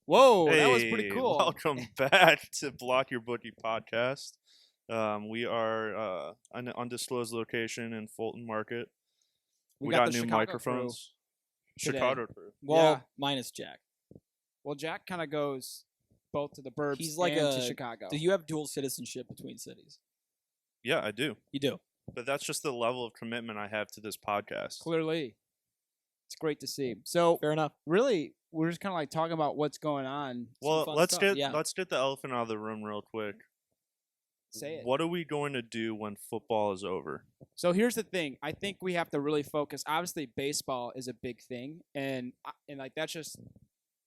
Whoa, Hey, that was pretty cool. welcome back to Block Your Bookie podcast. We are an undisclosed location in Fulton Market. We got the new Chicago microphones. crew today. Chicago crew. Well, Yeah. minus Jack. Well, Jack kind of goes both to the burbs He's like and to Chicago. Do you have dual citizenship between cities? Yeah, I do. You do. But that's just the level of commitment I have to this podcast. Clearly, it's great to see. So, Fair enough. really, we're just kind of like talking about what's going on. Well, fun let's stuff, get yeah. let's get the elephant out of the room real quick. Say it. What are we going to do when football is over? So here's the thing. I think we have to really focus. Obviously, baseball is a big thing, and like that's just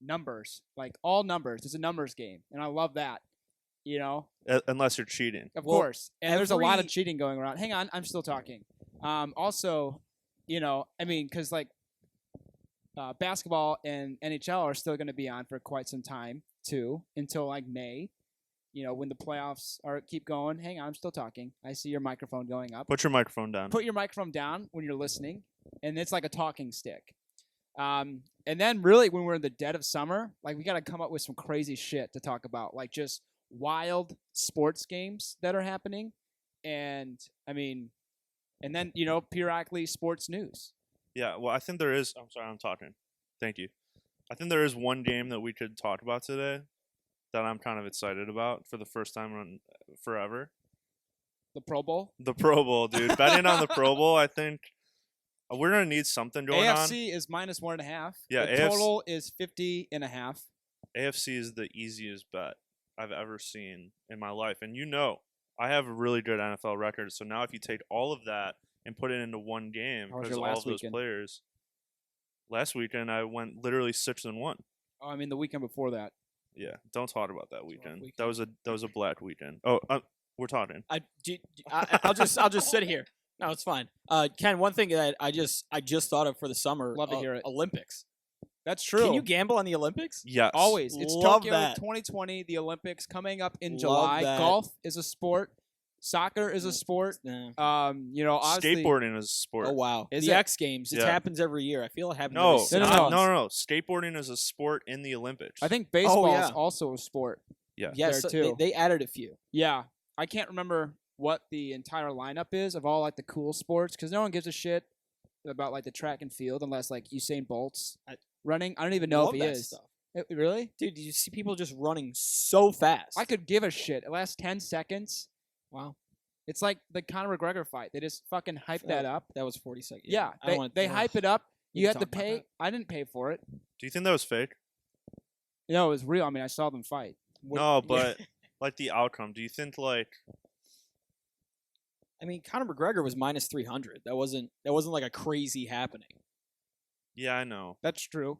numbers, like all numbers. It's a numbers game, and I love that. You know, Unless you're cheating. of Well, course. And there's a lot of every- cheating going around. Hang on, I'm still talking. Also, you know, I mean, because like basketball and NHL are still going to be on for quite some time too, until like May. You know, when the playoffs keep going. Hang on, I'm still talking. I see your microphone going up. Put your microphone down. Put your microphone down when you're listening, and it's like a talking stick. And then really when we're in the dead of summer, like we got to come up with some crazy shit to talk about, like just wild sports games that are happening. And I mean, and then, you know, periodically sports news. Yeah, well, I think there is. I'm sorry, I'm talking. Thank you. I think there is one game that we could talk about today that I'm kind of excited about for the first time in forever. The Pro Bowl. The Pro Bowl, dude. Betting on the Pro Bowl, I think we're going to need something going on. AFC is -1.5. Yeah, the total is 50.5. AFC is the easiest bet I've ever seen in my life. And you know, I have a really good NFL record. So now if you take all of that and put it into one game, How was because your all last of those weekend? players. Last weekend, I went literally 6-1. Oh, I mean, the weekend before that. Yeah, don't talk about that weekend. weekend. That was a black weekend. Oh, we're talking. I'll just sit here. No, it's fine. Ken, one thing that I just thought of for the summer. Love to hear it. Olympics. That's true. Can you gamble on the Olympics? Yes, Always. It's Love Tokyo that. 2020, the Olympics coming up in Love July. that. Golf is a sport. Soccer is a sport. Nah. You know, obviously, Skateboarding is a sport. Oh wow! Is the it? X Games. It Yeah. happens every year. I feel it happens. No, every No, summer. no. Skateboarding is a sport in the Olympics. I think baseball is yeah. also a sport. Yeah. Yes, there, too. They added a few. Yeah. I can't remember what the entire lineup is of all like the cool sports because no one gives a shit about like the track and field unless like Usain Bolt's running. I don't even know Love if he that is. stuff. Really? Dude, did you see people just running so fast? I could give a shit. It lasts 10 seconds. Wow. It's like the Conor McGregor fight. They just fucking hype that up. That was 40 seconds. Yeah, I don't want- they ugh. hype it up. We You can have to talk about pay. that. I didn't pay for it. Do you think that was fake? No, it was real. I mean, I saw them fight. No, but like the outcome. Do you think like I mean, Conor McGregor was -300. That wasn't like a crazy happening. Yeah, I know. That's true.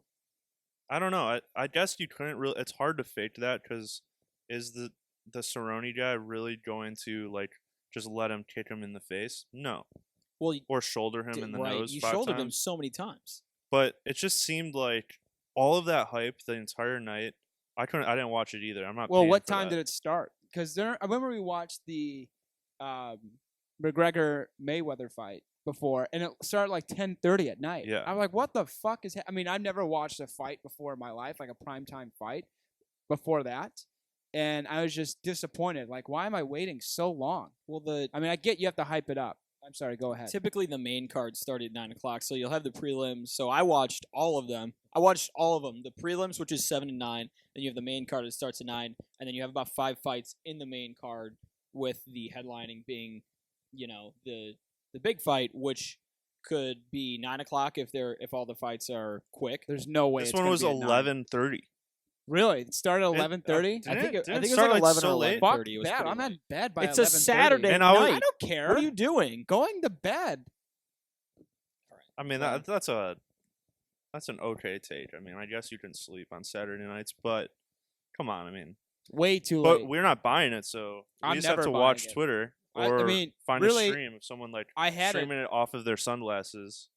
I don't know. I guess you couldn't really. It's hard to fake that because is the Cerrone guy really going to like just let him kick him in the face? No, Well, or shoulder him in the right. nose You 5 shouldered him times. so many times. But it just seemed like all of that hype the entire night. I didn't watch it either. I'm not. Well, paying what for time that. did it start? Because I remember we watched the McGregor Mayweather fight before, and it started like 10:30 at night. Yeah. I'm like, what the fuck is? I mean, I've never watched a fight before in my life, like a primetime fight before that, and I was just disappointed. Like, why am I waiting so long? Well, I mean, I get you have to hype it up. I'm sorry, go ahead. typically the main card started at 9 o'clock, so you'll have the prelims. So I watched all of them. The prelims, which is 7 and 9. Then you have the main card that starts at 9, and then you have about 5 fights in the main card, with the headlining being, you know, the big fight, which could be 9 o'clock if all the fights are quick. There's no way. This it's one gonna was be at 9. 11:30. Really? It started at 11:30? Didn't I think it it was start, like 11 so or late? 11. Fuck 30, it was that. pretty I'm late. in bed by It's a 11:30. Saturday And I was- night. I don't care. What are you doing? Going to bed. I mean, Well- that's an okay take. I mean, I guess you can sleep on Saturday nights, but come on, I mean, Way too but late. we're not buying it, so we I'm just have never to buying watch it. Twitter I or mean, find really, a stream of someone like I had streaming it off of their sunglasses.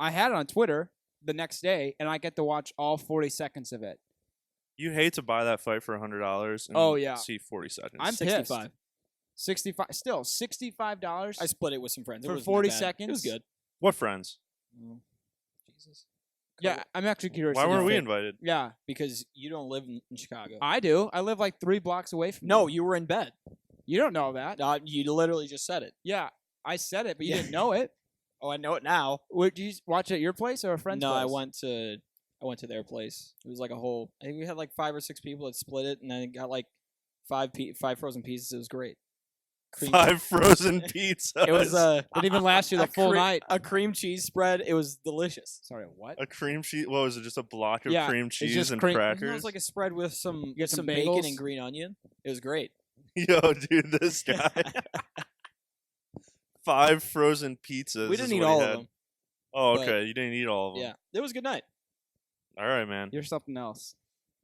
I had it on Twitter the next day, and I get to watch all 40 seconds of it. You hate to buy that fight for $100 and Oh, yeah. see 40 seconds. I'm 65. pissed. 65. Still, $65 I split it with some friends. It for wasn't 40 that bad. seconds. It was good. What friends? Oh, Jesus. Yeah, I'm actually curious. Why to weren't know. we invited? Yeah, because you don't live in Chicago. I do. I live like 3 blocks away from No, you. you were in bed. You don't know that. You literally just said it. Yeah, I said it, but you Yeah. didn't know it. Oh, I know it now. Would you watch it at your place or a friend's No, place? I went to their place. It was like a whole. I think we had like 5 or 6 people that split it, and then got like 5 frozen pieces. It was great. Cream- 5 frozen pizzas. It was Didn't even last you the full night. A cream cheese spread. It was delicious. Sorry, what? a cream cheese. What was it? Just a block of Yeah, cream it's cheese just and cream- crackers. It was like a spread with some get some bacon bagels? and green onion. It was great. Yo, dude, this guy. 5 frozen pizzas. We is didn't eat what he all had. of them. Oh, but- okay. You didn't eat all of them. Yeah, it was a good night. All right, man. You're something else.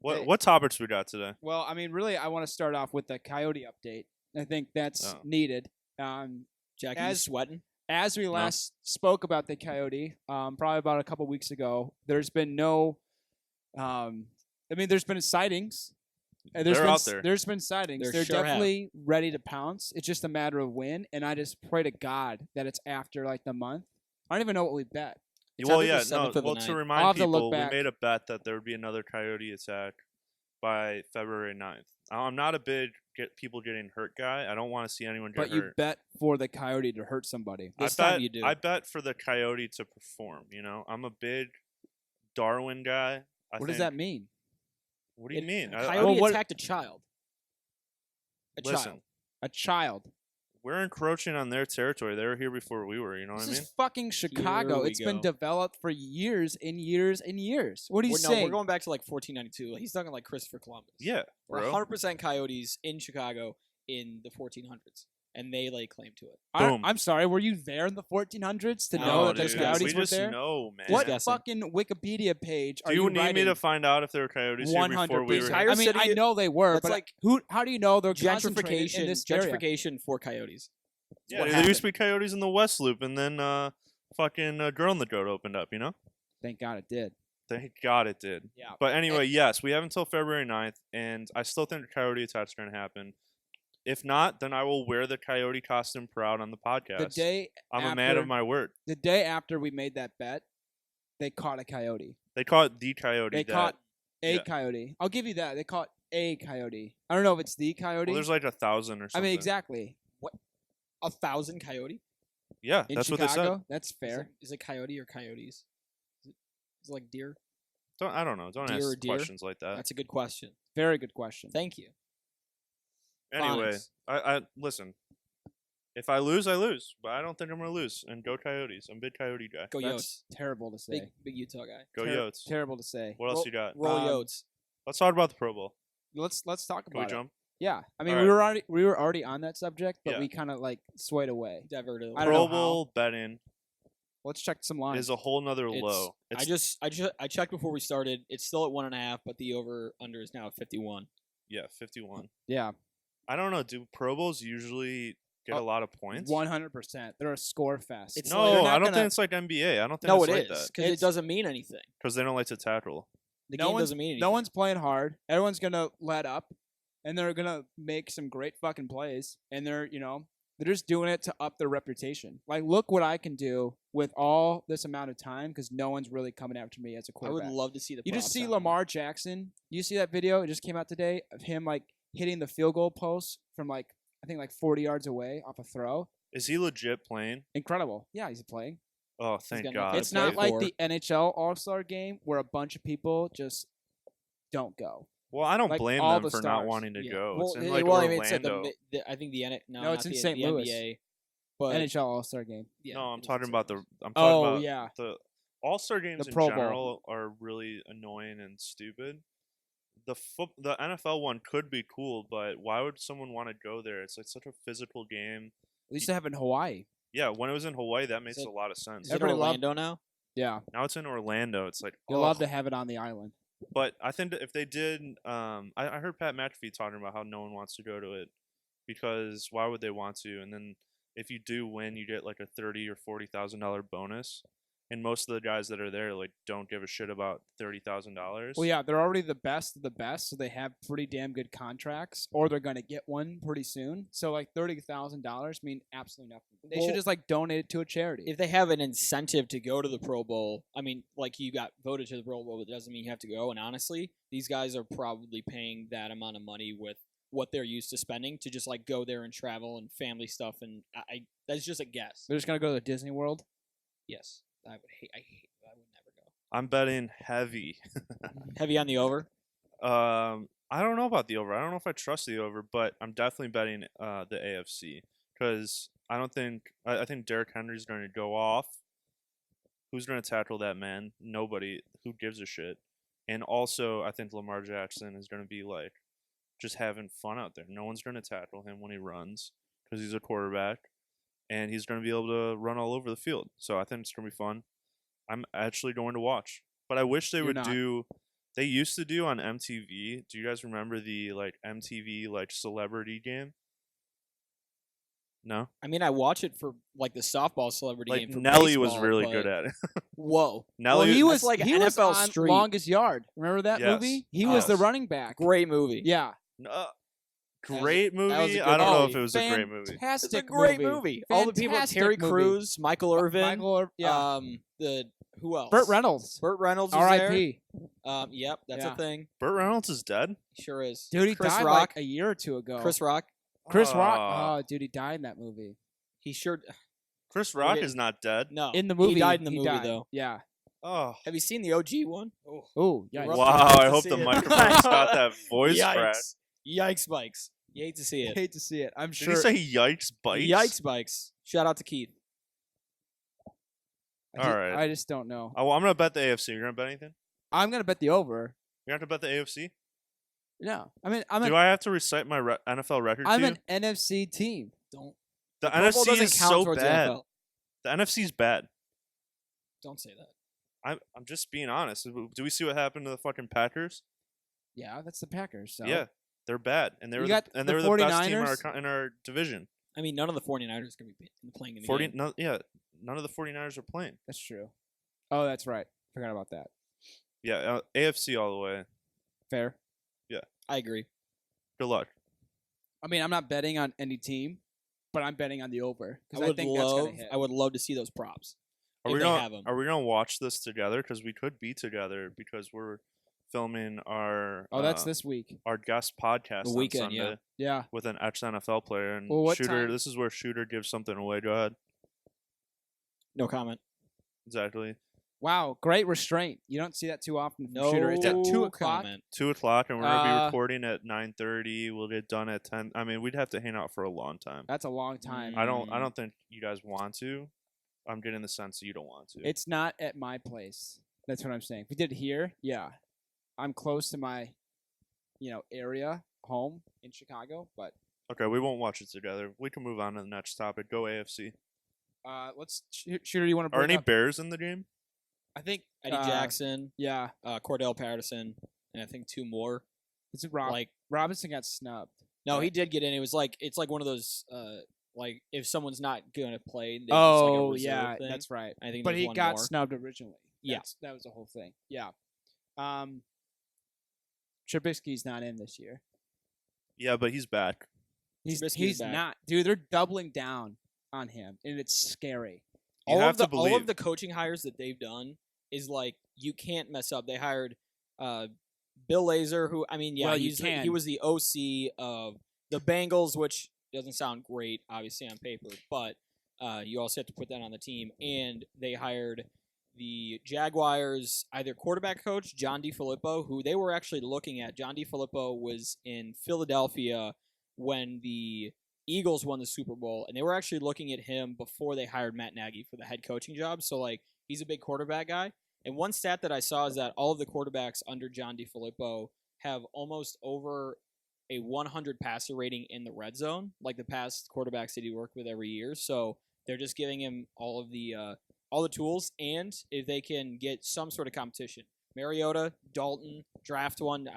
What what topics we got today? Well, I mean, really, I want to start off with the Coyote update. I think that's Oh. needed. Jackie, As- sweating. As we last spoke about the Coyote, probably about a couple weeks ago, there's been no. I mean, there's been sightings. And They're been, out there. There's been sightings. There They're sure have. definitely ready to pounce. It's just a matter of when, and I just pray to God that it's after like the month. I don't even know what we bet. It's Well, either the yeah, 7th no. or the Well, 9th. to I'll remind have to look people, we back. made a bet that there would be another coyote attack by February 9th. I'm not a big people getting hurt guy. I don't want to see anyone get But you hurt. bet for the Coyote to hurt somebody. This I time bet, you do. I bet for the coyote to perform. You know, I'm a big Darwin guy. What does that mean? What do you mean? A coyote what- attacked a child. Listen, Child. A child. we're encroaching on their territory. They were here before we were. You know what This I mean? is fucking Chicago. Here we It's been go. developed for years and years and years. What are you No, saying? we're going back to like 1492. He's talking like Christopher Columbus. Yeah, We're bro. 100% coyotes in Chicago in the 1400s, and they lay claim to it. Boom. I'm sorry. Were you there in the 1400s to know No, that dude, the dude, Coyotes we were just there? know, man. What guessing. fucking Wikipedia page are Do you need me writing? to find out if there were coyotes here before we were? 100%. Entire I mean, I city- know they were, That's but like how do you know they're concentrated Gentrification, in this area? gentrification for coyotes. Yeah, what dude, there used happened. to be coyotes in the West Loop, and then fucking Girl in the Goat opened up. You know? Thank God it did. Thank God it did. Yeah. But anyway, yes, we have until February 9th, and I still think the coyote attack's going to happen. If not, then I will wear the coyote costume proud on the podcast. The day I'm after, a man of my word. The day after we made that bet, they caught a coyote. They caught the coyote. They that, caught a yeah. coyote. I'll give you that. They caught a coyote. I don't know if it's the coyote. Well, there's like 1,000 or I something. mean, exactly. 1,000 coyote? Yeah, In that's Chicago, what they said. that's fair. Is it coyote or coyotes? Is it like deer? I don't know. Don't Deer or ask deer? questions like that. That's a good question. Very good question. Thank you. Anyway, Phonics. I listen. If I lose, I lose. But I don't think I'm gonna lose. And go Coyotes. I'm a big Coyote guy. Go That's Yotes. terrible to say. Big Utah guy. Go Yotes. Terrible to say. What else Roll- you got? Roll Um, Yotes. Let's talk about the Pro Bowl. Let's talk Can we about it. jump? Yeah, I mean, All we were already on that subject, but Yeah. we kind of like swayed away. Diverted. I don't know Pro Bowl betting Let's check some lines. is a whole nother low. I checked before we started. It's still at 1.5, but the over under is now at 51. Yeah, 51. Yeah, I don't know. Do Pro Bowls usually get a lot of points? 100%. They're a score fest. It's No, like- they're I not don't gonna- think it's like NBA. I don't think No, it's it like is that because it It's- doesn't mean anything. because they don't like to tackle. The no game one's, doesn't mean anything. No one's playing hard. Everyone's gonna let up, and they're gonna make some great fucking plays. And they're just doing it to up their reputation. Like, look what I can do with all this amount of time because no one's really coming after me as a I would quarterback. love to see the. You just props see on it. Lamar Jackson. You see that video? It just came out today of him like hitting the field goal post from like I think like 40 yards away off a throw. Is he legit playing? Incredible. Yeah, he's playing. Oh, thank got God. nothing It's to not play like for. the NHL All-Star game where a bunch of people just don't go. Well, I don't like blame all them the for not stars. wanting to Yeah. go. Well, It's in it- like well, I Orlando. mean, it's at I think the No, it's in the, St. the Louis. NBA, but NHL All-Star game. yeah, No, I'm it is talking in about St. the. Louis. I'm talking Oh about yeah. the All-Star games in Pro Bowl. general are really annoying and stupid. The NFL one could be cool, but why would someone want to go there? It's like such a physical game. They used to have it in Hawaii. Yeah, when it was in Hawaii, that makes it- a lot of sense. Is it Everybody loved- Orlando now? Yeah, Now it's in Orlando. It's like, they love to have it on the island. But I think that if they did, I heard Pat McAfee talking about how no one wants to go to it because why would they want to? And then if you do win, you get like a $30,000 or $40,000 bonus. and most of the guys that are there like don't give a shit about $30,000. Well, yeah, they're already the best of the best, so they have pretty damn good contracts, or they're gonna get one pretty soon. So like $30,000 mean absolutely nothing. They Well, should just like donate it to a charity. If they have an incentive to go to the Pro Bowl, I mean, like you got voted to the Pro Bowl, but it doesn't mean you have to go. And honestly, these guys are probably paying that amount of money with what they're used to spending to just like go there and travel and family stuff. And I that's just a guess. They're just gonna go to Disney World. Yes, I would never go. I'm betting heavy. Heavy on the over. I don't know about the over. I don't know if I trust the over, but I'm definitely betting the AFC because I think Derrick Henry's going to go off. Who's going to tackle that man? Nobody. Who gives a shit? And also, I think Lamar Jackson is going to be like just having fun out there. No one's going to tackle him when he runs because he's a quarterback, and he's going to be able to run all over the field. So I think it's going to be fun. I'm actually going to watch, but I wish they You're would not. do. They used to do on MTV. Do you guys remember the like MTV like celebrity game? No, I mean, I watch it for like the softball celebrity like game. For Nelly was baseball, really but- good at it. Whoa, Nelly, Well, he was like he NFL was on Street. Longest Yard. Remember that Yes. movie? He was the Yes. running back. great movie. Yeah, great movie. that was a good I don't know movie. if it was a great movie. Fantastic It's a great movie. All the people: Fantastic Terry movie. Crews, Michael Irvin, Yeah, who else? Burt Reynolds. Burt Reynolds was R.I.P. there. Yep, that's Yeah. a thing. Burt Reynolds is dead. Sure is. Dude, he Chris died Rock. like a year or two ago. Chris Rock. Chris Rock. Ah. Oh, dude, he died in that movie. He sure. Chris Rock Okay. is not dead. No, In the movie, he died in the he movie died. though. Yeah. Oh, Have you seen the OG one? Oh, Oh, yeah. Rough wow! to I hope see the it. microphone's got that voice crack. Yikes, bikes. You hate to see I it. hate to see it. I'm Did sure. he say yikes bites? Yikes, bikes. Shout out to Keith. All right. I just don't know. Oh, I'm gonna bet the AFC. You're gonna bet anything? I'm gonna bet the over. You have to bet the AFC. No, I mean I'm Do I have to recite my NFL record to you? an NFC team. Don't. The Pro Bowl NFC doesn't is count so towards the bad. NFL. The NFC's bad. Don't say that. I'm just being honest. Do we see what happened to the fucking Packers? Yeah, that's the Packers. So. Yeah, they're bad, and they You were got and the they were the best team 49ers? in our division. I mean, none of the 49ers can be playing in the 40, game. none of the 49ers are playing. That's true. Oh, that's right. Forgot about that. Yeah, AFC all the way. Fair. I agree. Good luck. I mean, I'm not betting on any team, but I'm betting on the over I because I would think that's love. gonna hit. I would love to see those props. Are if we they gonna have 'em. Are we gonna watch this together? Because we could be together because we're filming our Oh, that's this week. our guest podcast The on weekend, Sunday yeah. Yeah. with an ex NFL player and Well, what Shooter. time? This is where Shooter gives something away. Go ahead. No comment. Exactly. Wow, great restraint. You don't see that too often from No Shooter. It's at 2:00. comment. 2:00, and we're gonna be Uh, recording at 9:30. We'll get done at 10. I mean, we'd have to hang out for a long time. That's a long time. I don't think you guys want to. I'm getting the sense that you don't want to. It's not at my place. That's what I'm saying. If we did it here, yeah, I'm close to my, area home in Chicago. But Okay, we won't watch it together. We can move on to the next topic. Go AFC. let's Shooter. You want to Are bring any up? Bears in the game? I think Eddie Jackson, Yeah, Cordell Patterson, and I think two more. it's Rob. Like, Robinson got snubbed. no, he did get in. It was like it's like one of those like if someone's not gonna play. They Oh just, like, a yeah, reserve thing. that's right. I think. But there's he one got more. snubbed originally. Yeah. That was the whole thing. Yeah. Trubisky's not in this year. Yeah, but he's back. Trubisky's back. not. Dude, they're doubling down on him, and it's scary. You all have of the to all believe. of the coaching hires that they've done is like you can't mess up. They hired Bill Lazor, who I mean, yeah, Well, you he can. was the OC of the Bengals, which doesn't sound great, obviously on paper, but you also have to put that on the team. And they hired the Jaguars either quarterback coach John DeFilippo, who they were actually looking at. John DeFilippo was in Philadelphia when the Eagles won the Super Bowl, and they were actually looking at him before they hired Matt Nagy for the head coaching job. So, like, he's a big quarterback guy. And one stat that I saw is that all of the quarterbacks under John DeFilippo have almost over a 100 passer rating in the red zone, like the past quarterbacks that he worked with every year. So they're just giving him all the tools, and if they can get some sort of competition, Mariota, Dalton, draft one,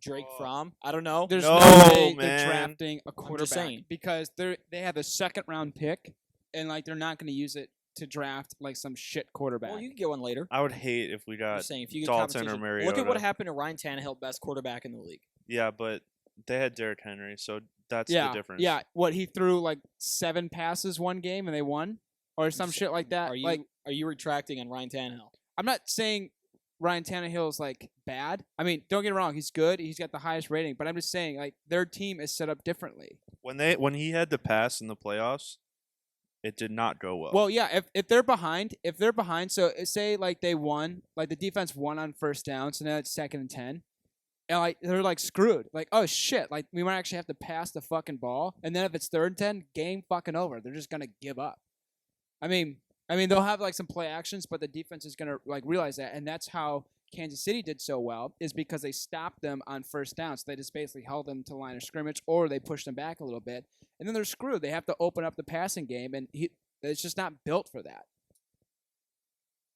Drake Fromm. I don't know. There's No, no way man. they're drafting a just quarterback saying. because they have a second round pick, and like they're not going to use it to draft like some shit quarterback. Well, you can get one later. I would hate if we I'm got just saying, if you get Dalton or competition, Mariota. look at what happened to Ryan Tannehill, best quarterback in the league. Yeah, but they had Derrick Henry, so that's yeah, the difference. Yeah, what he threw like 7 passes one game and they won, or some shit like that. Are you retracting on Ryan Tannehill? I'm not saying Ryan Tannehill is like bad. I mean, don't get me wrong, he's good. He's got the highest rating, but I'm just saying like their team is set up differently. When he had to pass in the playoffs, it did not go well. Well, yeah, if they're behind, so say like they won, like the defense won on first down, so now it's 2nd and 10. And like they're like screwed. Like, oh shit, like we might actually have to pass the fucking ball. And then if it's 3rd and 10, game fucking over. They're just gonna give up. I mean they'll have like some play actions, but the defense is gonna like realize that, and that's how Kansas City did so well, is because they stopped them on first down. So they just basically held them to line of scrimmage, or they pushed them back a little bit, and then they're screwed. They have to open up the passing game, and it's just not built for that.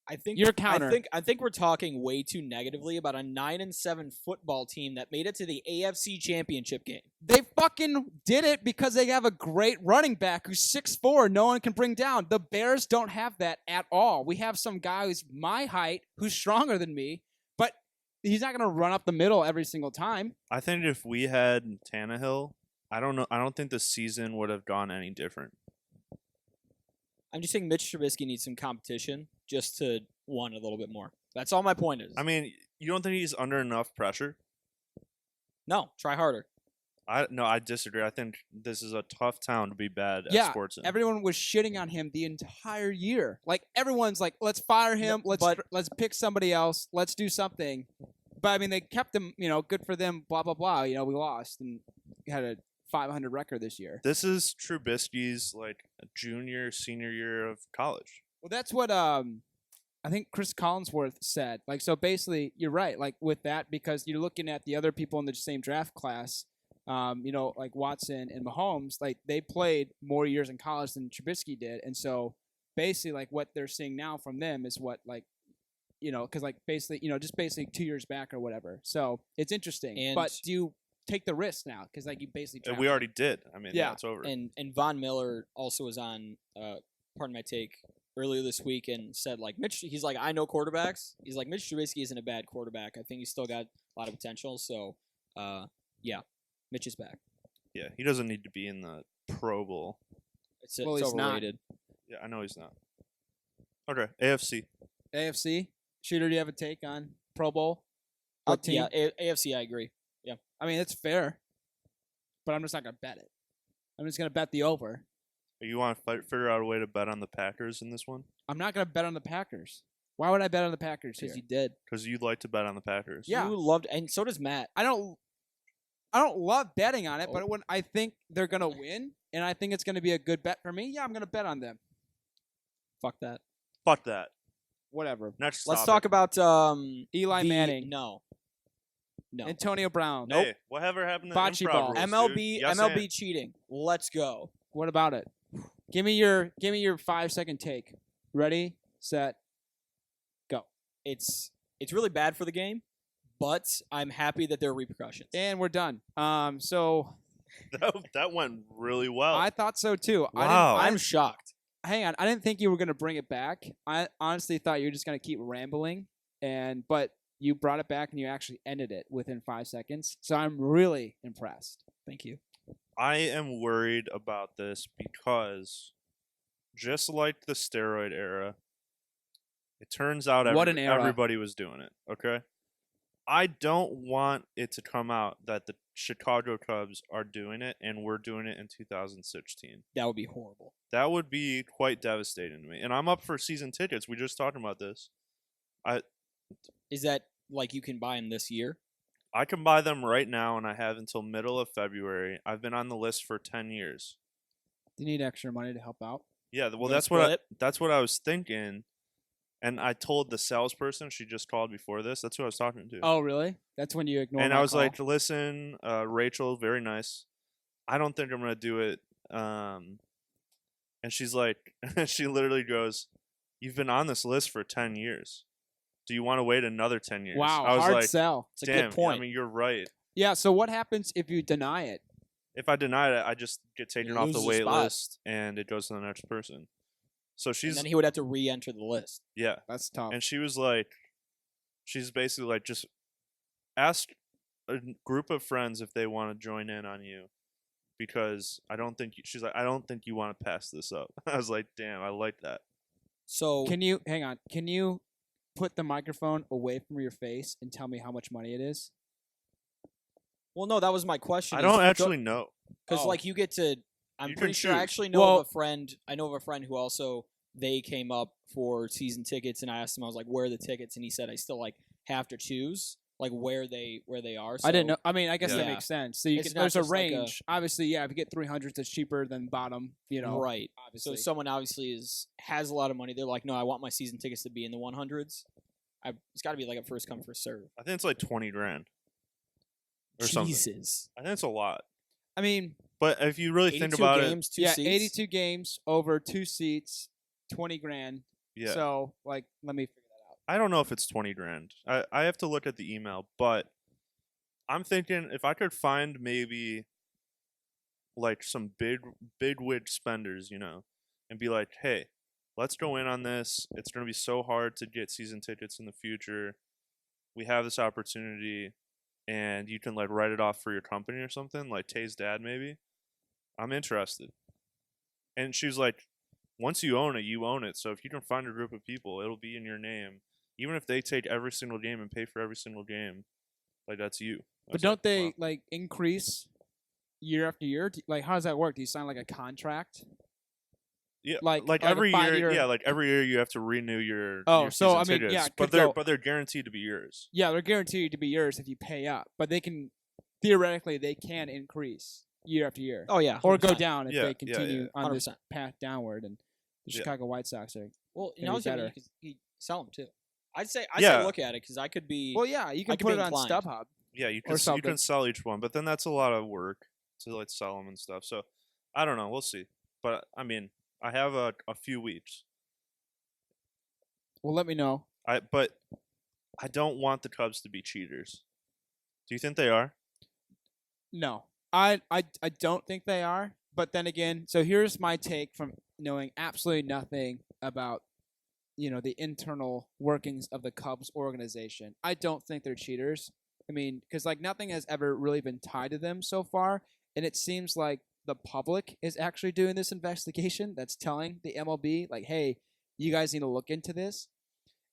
I think Your counter. I think we're talking way too negatively about a 9-7 football team that made it to the AFC Championship game. They fucking did it because they have a great running back who's 6'4", no one can bring down. The Bears don't have that at all. We have some guy who's my height, who's stronger than me, but he's not going to run up the middle every single time. I think if we had Tannehill, I don't know. I don't think the season would have gone any different. I'm just saying Mitch Trubisky needs some competition just to want a little bit more. That's all my point is. I mean, you don't think he's under enough pressure? No, try harder. I disagree. I think this is a tough town to be bad at Yeah, sports in. everyone was shitting on him the entire year. Like everyone's like, let's fire him. Let's pick somebody else. Let's do something. But I mean, they kept him. Good for them. Blah blah blah. We lost and had a 500 record this year. This is Trubisky's like senior year of college. Well, that's what I think Chris Collinsworth said. Like, so basically, you're right. Like with that, because you're looking at the other people in the same draft class. Like Watson and Mahomes, like they played more years in college than Trubisky did, and so basically, like what they're seeing now from them is what because like basically, just basically 2 years back or whatever. So it's interesting. But do you take the risk now? Because like you basically we already did. I mean, yeah, it's over. And Von Miller also was on pardon my take earlier this week and said like he's like, I know quarterbacks. He's like, Mitch Trubisky isn't a bad quarterback. I think he's still got a lot of potential. So yeah, Mitch is back. Yeah, he doesn't need to be in the Pro Bowl. It's overrated. Yeah, I know he's not. Okay, AFC. Shooter, do you have a take on Pro Bowl? Yeah, AFC, I agree. Yeah. I mean, it's fair, but I'm just not going to bet it. I'm just going to bet the over. You want to figure out a way to bet on the Packers in this one? I'm not going to bet on the Packers. Why would I bet on the Packers here? Because you did. Because you'd like to bet on the Packers. Yeah. You loved, and so does Matt. I don't love betting on it, but when I think they're going to win, and I think it's going to be a good bet for me, yeah, I'm going to bet on them. Fuck that. Fuck that. Whatever. Next Let's topic. talk about Eli Manning. No. Antonio Brown. Hey, whatever happened to Bocce improv ball. rules, MLB dude? Yes, MLB and. cheating. Let's go. What about it? Give me your 5-second take. Ready, set, go. It's really bad for the game, but I'm happy that there are repercussions. And we're done. So That went really well. I thought so too. Wow. I'm shocked. Hang on, I didn't think you were going to bring it back. I honestly thought you were just going to keep rambling, but you brought it back and you actually ended it within 5 seconds. So I'm really impressed. Thank you. I am worried about this because just like the steroid era, it turns out What an era. everybody was doing it, okay? I don't want it to come out that the Chicago Cubs are doing it and we're doing it in 2016. That would be horrible. That would be quite devastating to me. And I'm up for season tickets. We just talked about this. Is that like you can buy them this year? I can buy them right now, and I have until middle of February. I've been on the list for 10 years. Do you need extra money to help out? Yeah, well, Wanna that's split? that's what I was thinking. And I told the salesperson, she just called before this. That's who I was talking to. Oh, really? That's when you ignore and my I was call? like, listen, Rachel, very nice. I don't think I'm going to do it. And she's like, she literally goes, you've been on this list for 10 years. Do you want to wait another 10 years? Wow, I was hard like, sell. It's a damn, good point. I mean, you're right. Yeah, so what happens if you deny it? If I deny it, I just get taken You off the lose the wait spot. list, and it goes to the next person. So And she's then he would have to re-enter the list. yeah, That's tough. and she was like, she's basically like, just ask a group of friends if they want to join in on you, because I don't think she's like, I don't think you want to pass this up. I was like, damn, I like that. So Can you hang on? Can you put the microphone away from your face and tell me how much money it is? well, no, that was my question. I don't actually know. because Oh. like you get to. I'm You can pretty sure. I choose. actually know Well- of a friend. I know of a friend who also they came up for season tickets, and I asked him, I was like, "Where are the tickets?" And he said, "I still like have to choose like where they are." So, I didn't know. I mean, I guess that Yeah. makes sense. So you It's can, not there's a just like a- range. Obviously, yeah. If you get 300s, it's cheaper than bottom. You know, Right. So obviously. someone obviously has a lot of money. They're like, "No, I want my season tickets to be in the 100s." It's got to be like a first come first serve. I think it's like 20 grand or something. Jesus. I think it's a lot. I mean, But if you really think 82 about games, two yeah, seats. 82 games over 2 seats, 20 grand. it, yeah. So, like, let me figure that out. I don't know if it's 20 grand. I have to look at the email, but I'm thinking if I could find maybe like some big wig spenders, and be like, hey, let's go in on this. It's going to be so hard to get season tickets in the future. We have this opportunity, and you can like write it off for your company or something, like Tay's dad maybe. I'm interested. And she's like, once you own it, you own it. So if you can find a group of people, it'll be in your name. Even if they take every single game and pay for every single game, like that's you. I But was don't like, they wow. like increase year after year? Like, how does that work? Do you sign like a contract? Yeah, like a every year. 5-year Yeah, like every year you have to renew your. Oh, your so, season I mean, tickets, yeah, it but could go- they're guaranteed to be yours. Yeah, they're guaranteed to be yours if you pay up, but they can theoretically they can increase year after year, Oh yeah. or go 100%. down if Yeah, they yeah, continue yeah. on this 100%. path downward. And the Yeah. Chicago White Sox are. Well, you Gonna know, be better. you could sell them too. I'd say Yeah. look at it because I could be. Well, yeah, you can could put be it on inclined. StubHub. Yeah, you Or can you something. can sell each one, but then that's a lot of work to like sell them and stuff. So I don't know. We'll see. But I mean, I have a few weeks. Well, let me know. But I don't want the Cubs to be cheaters. Do you think they are? No, I don't think they are. But then again, so here's my take from knowing absolutely nothing about, the internal workings of the Cubs organization. I don't think they're cheaters. I mean, because like nothing has ever really been tied to them so far, and it seems like the public is actually doing this investigation that's telling the MLB like, hey, you guys need to look into this.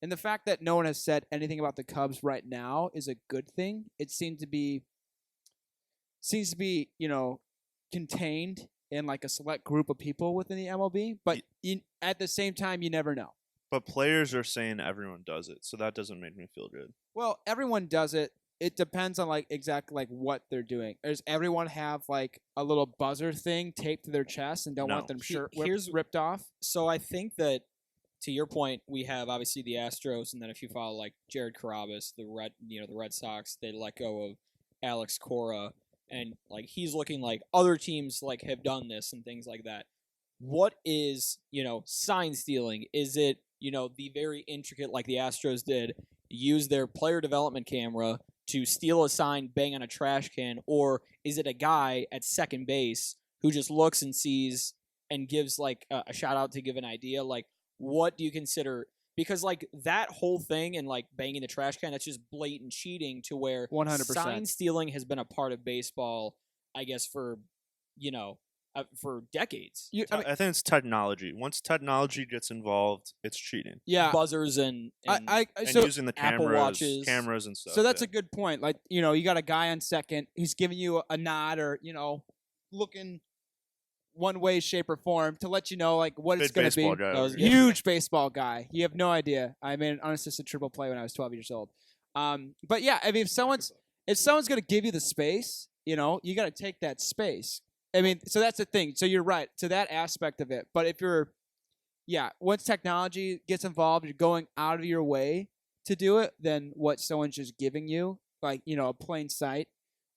And the fact that no one has said anything about the Cubs right now is a good thing. It seems to be, contained in like a select group of people within the MLB. But at the same time, you never know. But players are saying everyone does it, so that doesn't make me feel good. Well, everyone does it. It depends on like exactly like what they're doing. Does everyone have like a little buzzer thing taped to their chest and don't want No. them shirt Here's- ripped off? So I think that, to your point, we have obviously the Astros, and then if you follow like Jared Carrabis, the Red Sox, they let go of Alex Cora, and like he's looking like other teams like have done this and things like that. What is sign stealing? Is it the very intricate like the Astros did, use their player development camera to steal a sign, bang on a trash can, or is it a guy at second base who just looks and sees and gives like a shout out to give an idea? Like, what do you consider? Because like that whole thing and like banging the trash can, that's just blatant cheating. To where 100%. sign stealing has been a part of baseball, I guess for decades. I mean, I think it's technology. Once technology gets involved, it's cheating. yeah. Buzzers and I And so using the Apple Watches. cameras and stuff. so that's yeah. a good point. Like you got a guy on second. He's giving you a nod or looking one way, shape, or form to let you know like what it's Big going to be. baseball guy That was over good. here. Huge baseball guy. You have no idea. I made an unassisted triple play when I was 12 years old. But yeah, I mean, if someone's going to give you the space, you got to take that space. I mean, so that's the thing. So you're right to that aspect of it. But if once technology gets involved, you're going out of your way to do it, then what someone's just giving you, like, a plain sight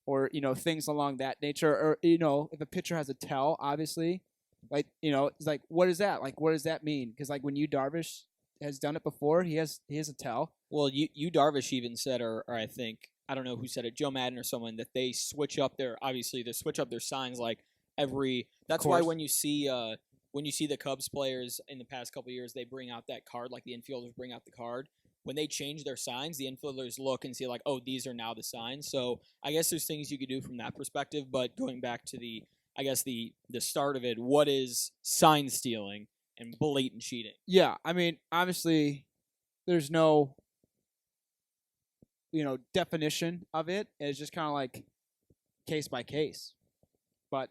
or, things along that nature. Or, if a pitcher has a tell, obviously, like, it's like, what is that? Like, what does that mean? Because, like, when Darvish has done it before, he has a tell. Well, you Darvish even said, or I think, I don't know who said it, Joe Madden or someone, that they switch up their signs like every. That's why course. when you see when you see the Cubs players in the past couple years, they bring out that card, like the infielders bring out the card. When they change their signs, the infielders look and see like, oh, these are now the signs. So I guess there's things you could do from that perspective. But going back to the start of it, what is sign stealing and blatant cheating? Yeah, I mean, obviously, there's no, definition of it. It's just kind of like case by case. But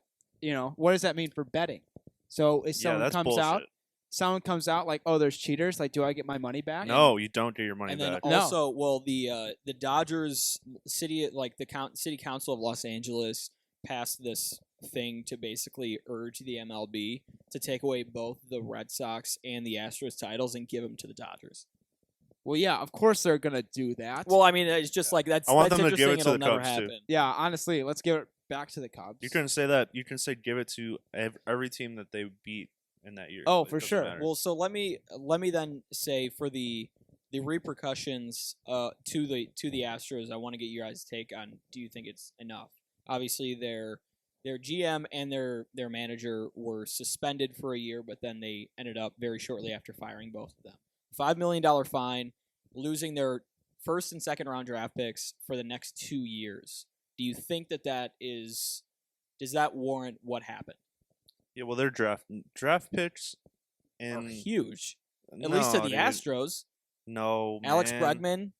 what does that mean for betting? So if that's bullshit. someone comes out like, oh, there's cheaters. Like, do I get my money back? No, you don't get your money And then back. also, well, the Dodgers city, like the city council of Los Angeles, passed this thing to basically urge the MLB to take away both the Red Sox and the Astros titles and give them to the Dodgers. Well, yeah, of course they're gonna do that. Well, I mean, it's just like that's. I want that's them to give it interesting. to the It'll never Cubs, too. happen. Yeah, honestly, let's give it back to the Cubs. You can say that. You can say give it to every team that they beat in that year. Oh, It for doesn't sure. matter. Well, so let me then say for the repercussions to the Astros, I want to get your guys' take on. Do you think it's enough? Obviously, their GM and their manager were suspended for a year, but then they ended up very shortly after firing both of them. $5 million fine, losing their first and second round draft picks for the next 2 years. Do you think that does that warrant what happened? Yeah, well, their draft picks Are and huge, at least to the Astros. No, Alex man. Bregman,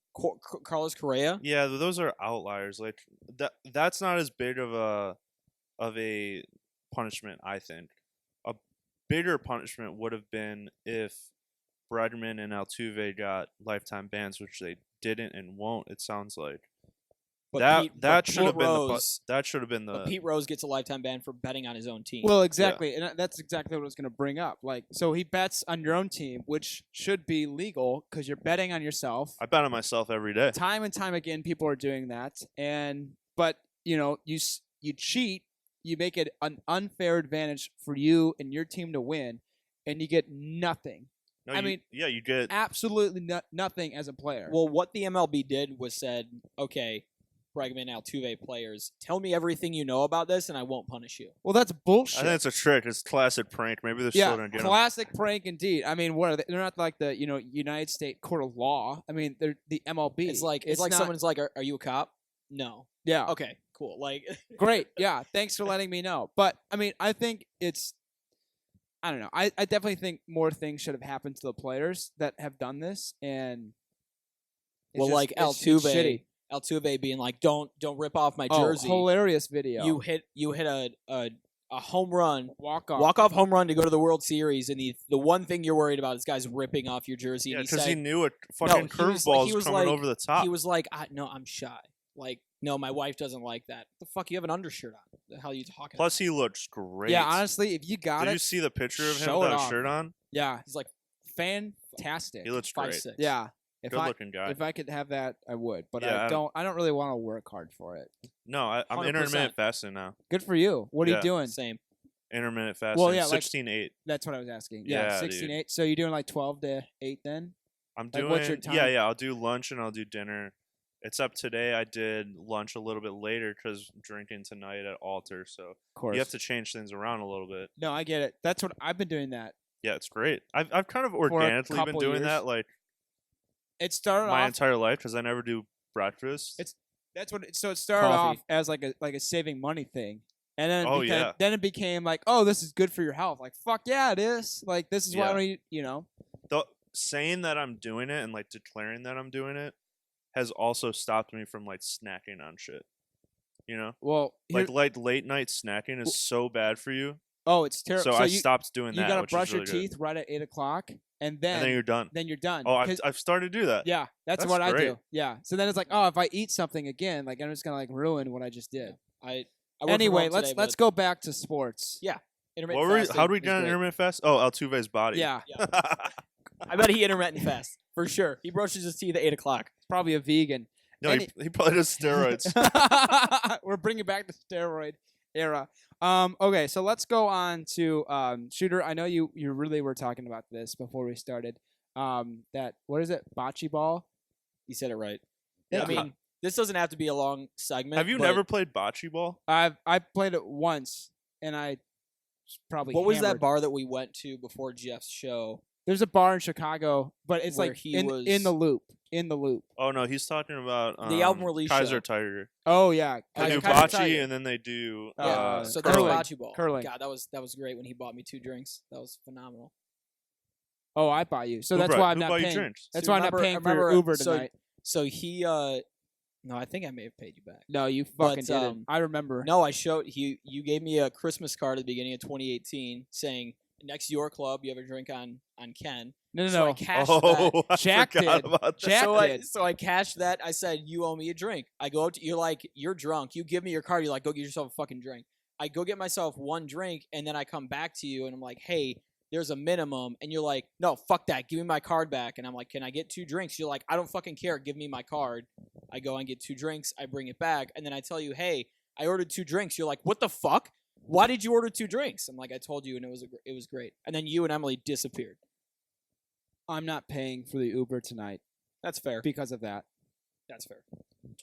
Carlos Correa. Yeah, those are outliers. Like that's not as big of a punishment. I think a bigger punishment would have been if Bregman and Altuve got lifetime bans, which they didn't and won't. It sounds like. But That should have been Rose, that should have been the. But Pete Rose gets a lifetime ban for betting on his own team. Well, exactly, and that's exactly what I was going to bring up. Like, so he bets on your own team, which should be legal because you're betting on yourself. I bet on myself every day. Time and time again, people are doing that, but you cheat, you make it an unfair advantage for you and your team to win, and you get nothing. No, you get Absolutely nothing as a player. Well, what the MLB did was said, okay, Bregman, Altuve players, tell me everything you know about this, and I won't punish you. Well, that's bullshit. I think it's a trick. It's classic prank. Maybe they're still gonna get 'em. Classic prank indeed. I mean, what are they? They're not like the United States Court of Law. I mean, they're the MLB. It's like not, someone's like, are you a cop? No. Yeah. Okay. Cool. Like, Great. Yeah. Thanks for letting me know. But I mean, I think I don't know. I definitely think more things should have happened to the players that have done this, and like it's shitty. Altuve being like, don't rip off my Oh, jersey. hilarious video. You hit a home run, walk off home run to go to the World Series, and the one thing you're worried about is guys ripping off your jersey. Yeah, and because he knew a fucking curveball was coming over the top. He was like, no, I'm shy. Like, no, my wife doesn't like that. The fuck, you have an undershirt on. The hell are you talking Plus, he looks great. Yeah, honestly, if you got Did it, you see the picture of him show without it a off. shirt on? Yeah, He's like fantastic. He looks great. 5'6". Yeah. Good looking guy. If I could have that, I would. But Yeah, I don't really want to work hard for it. No, I'm 100%. intermittent fasting now. Good for you. What are you Yeah. doing? Same. Intermittent fasting. Well, yeah, like- 16-8. That's what I was asking. Yeah, 16-8. So you're doing like 12 to 8 then? I'm Like, doing. what's your time? Yeah. I'll do lunch and I'll do dinner. Except today, I did lunch a little bit later because I'm drinking tonight at Alter. So Of course. you have to change things around a little bit. No, I get it. That's what I've been doing that. Yeah, it's great. I've kind of a organically been couple doing years. that like It started my off. entire life because I never do breakfast. That's what. So it started Coffee. off as like a saving money thing, and then Oh, yeah. then it became like, oh, this is good for your health. Like, fuck yeah, it is. Like, this is why Yeah. I don't eat. Saying that I'm doing it and like declaring that I'm doing it has also stopped me from like snacking on shit. You know, Well, like late night snacking is so bad for you. oh, it's terrible. So, So I you stopped doing you that. gotta which brush is your really good. teeth right at 8 o'clock, and and then you're done. you're done. Oh, 'Cause- I've started to do that. yeah, that's That's what I great. do. Yeah. So then it's like, oh, if I eat something again, like I'm just gonna like ruin what I just did. I work from Anyway, home let's today, let's but go back to sports. intermittent What were fasting how do we is get on great. intermittent fast? Oh, Altuve's body. Yeah, I bet he intermittent fast for sure. He brushes his teeth at 8 o'clock. probably a vegan. No, Any- he probably does steroids. We're bringing back the steroid era. Okay, so let's go on to Shooter. I know you really were talking about this before we started. That what is it? Bocce ball. You said it right. Yeah. I mean, this doesn't have to be a long segment. Have you but never played bocce ball? I played it once, and I probably. What was that hammered. bar that we went to before Jeff's show? There's a bar in Chicago, but it's Where like he in was- the loop. In the loop. Oh no, he's talking about The album release Kaiser show. Tiger. Oh yeah. They do Kaiser bocce Tiger. and then they do Yeah, So that's curling. bocce ball. Curling. God, that was great when he bought me 2 drinks. That was phenomenal. Oh, I buy you. So Who that's brought- why I'm who not bought you paying. drinks? That's So why I'm not remember- paying for your remember- Uber so- tonight. So he no, I think I may have paid you back. No, you But, fucking didn't. I remember. No, I showed you gave me a Christmas card at the beginning of 2018 saying next to your club you have a drink on Ken. No. So I cashed Oh, that. I Jack forgot did. about that. Jack did. So I cashed that. I said, you owe me a drink. I go up to you're like, you're drunk. You give me your card. You're like, go get yourself a fucking drink. I go get myself 1 drink, and then I come back to you, and I'm like, hey, there's a minimum. And you're like, no, fuck that. Give me my card back. And I'm like, can I get 2 drinks? You're like, I don't fucking care. Give me my card. I go and get 2 drinks. I bring it back. And then I tell you, hey, I ordered 2 drinks. You're like, what the fuck? Why did you order 2 drinks? I'm like, I told you, and it was great. And then you and Emily disappeared. I'm not paying for the Uber tonight That's fair. because of that. That's fair.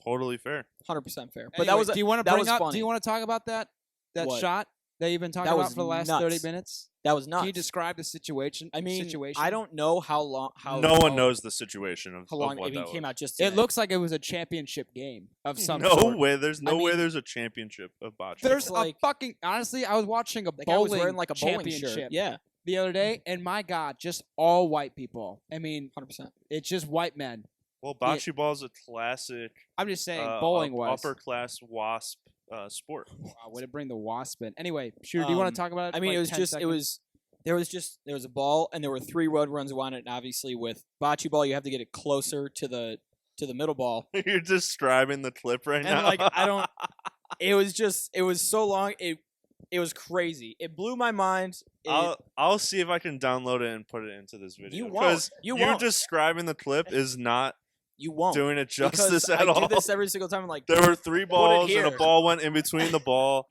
Totally fair. 100% fair. But Anyway, that was do you want to that bring was up? funny. Do you want to talk about that What? shot that you've been talking That about was for the last nuts. 30 minutes? That was nuts. Can you describe the situation? I mean, situation? I don't know how long. No one knows the situation of how long. what I mean, that it came was. out just. It Today. looks like it was a championship game of some No sort. way. There's no way mean- there's a championship of bocce. There's like- a fucking. Honestly, I was watching a The guy was bowling wearing like a bowling championship shirt. Yeah, the other day, and my God, just all white people. I mean, 100%. it's just white men. Well, bocce ball is a classic I'm just saying, bowling was. upper class WASP sport. Wow, way to bring the wasp in. Anyway, sure. Do you want to talk about it? I mean, for it like was 10 just. seconds? There was a ball, and there were 3 road runs on it. And obviously, with bocce ball, you have to get it closer to the middle ball. You're describing the clip right And now. like, I don't. It was so long. It was crazy. It blew my mind. I'll see if I can download it and put it into this video. You won't. 'Cause You you won't. describing the clip is not You won't. doing it justice because at I all. do this every single time. I'm like, There were 3 balls and here. a ball went in between the ball.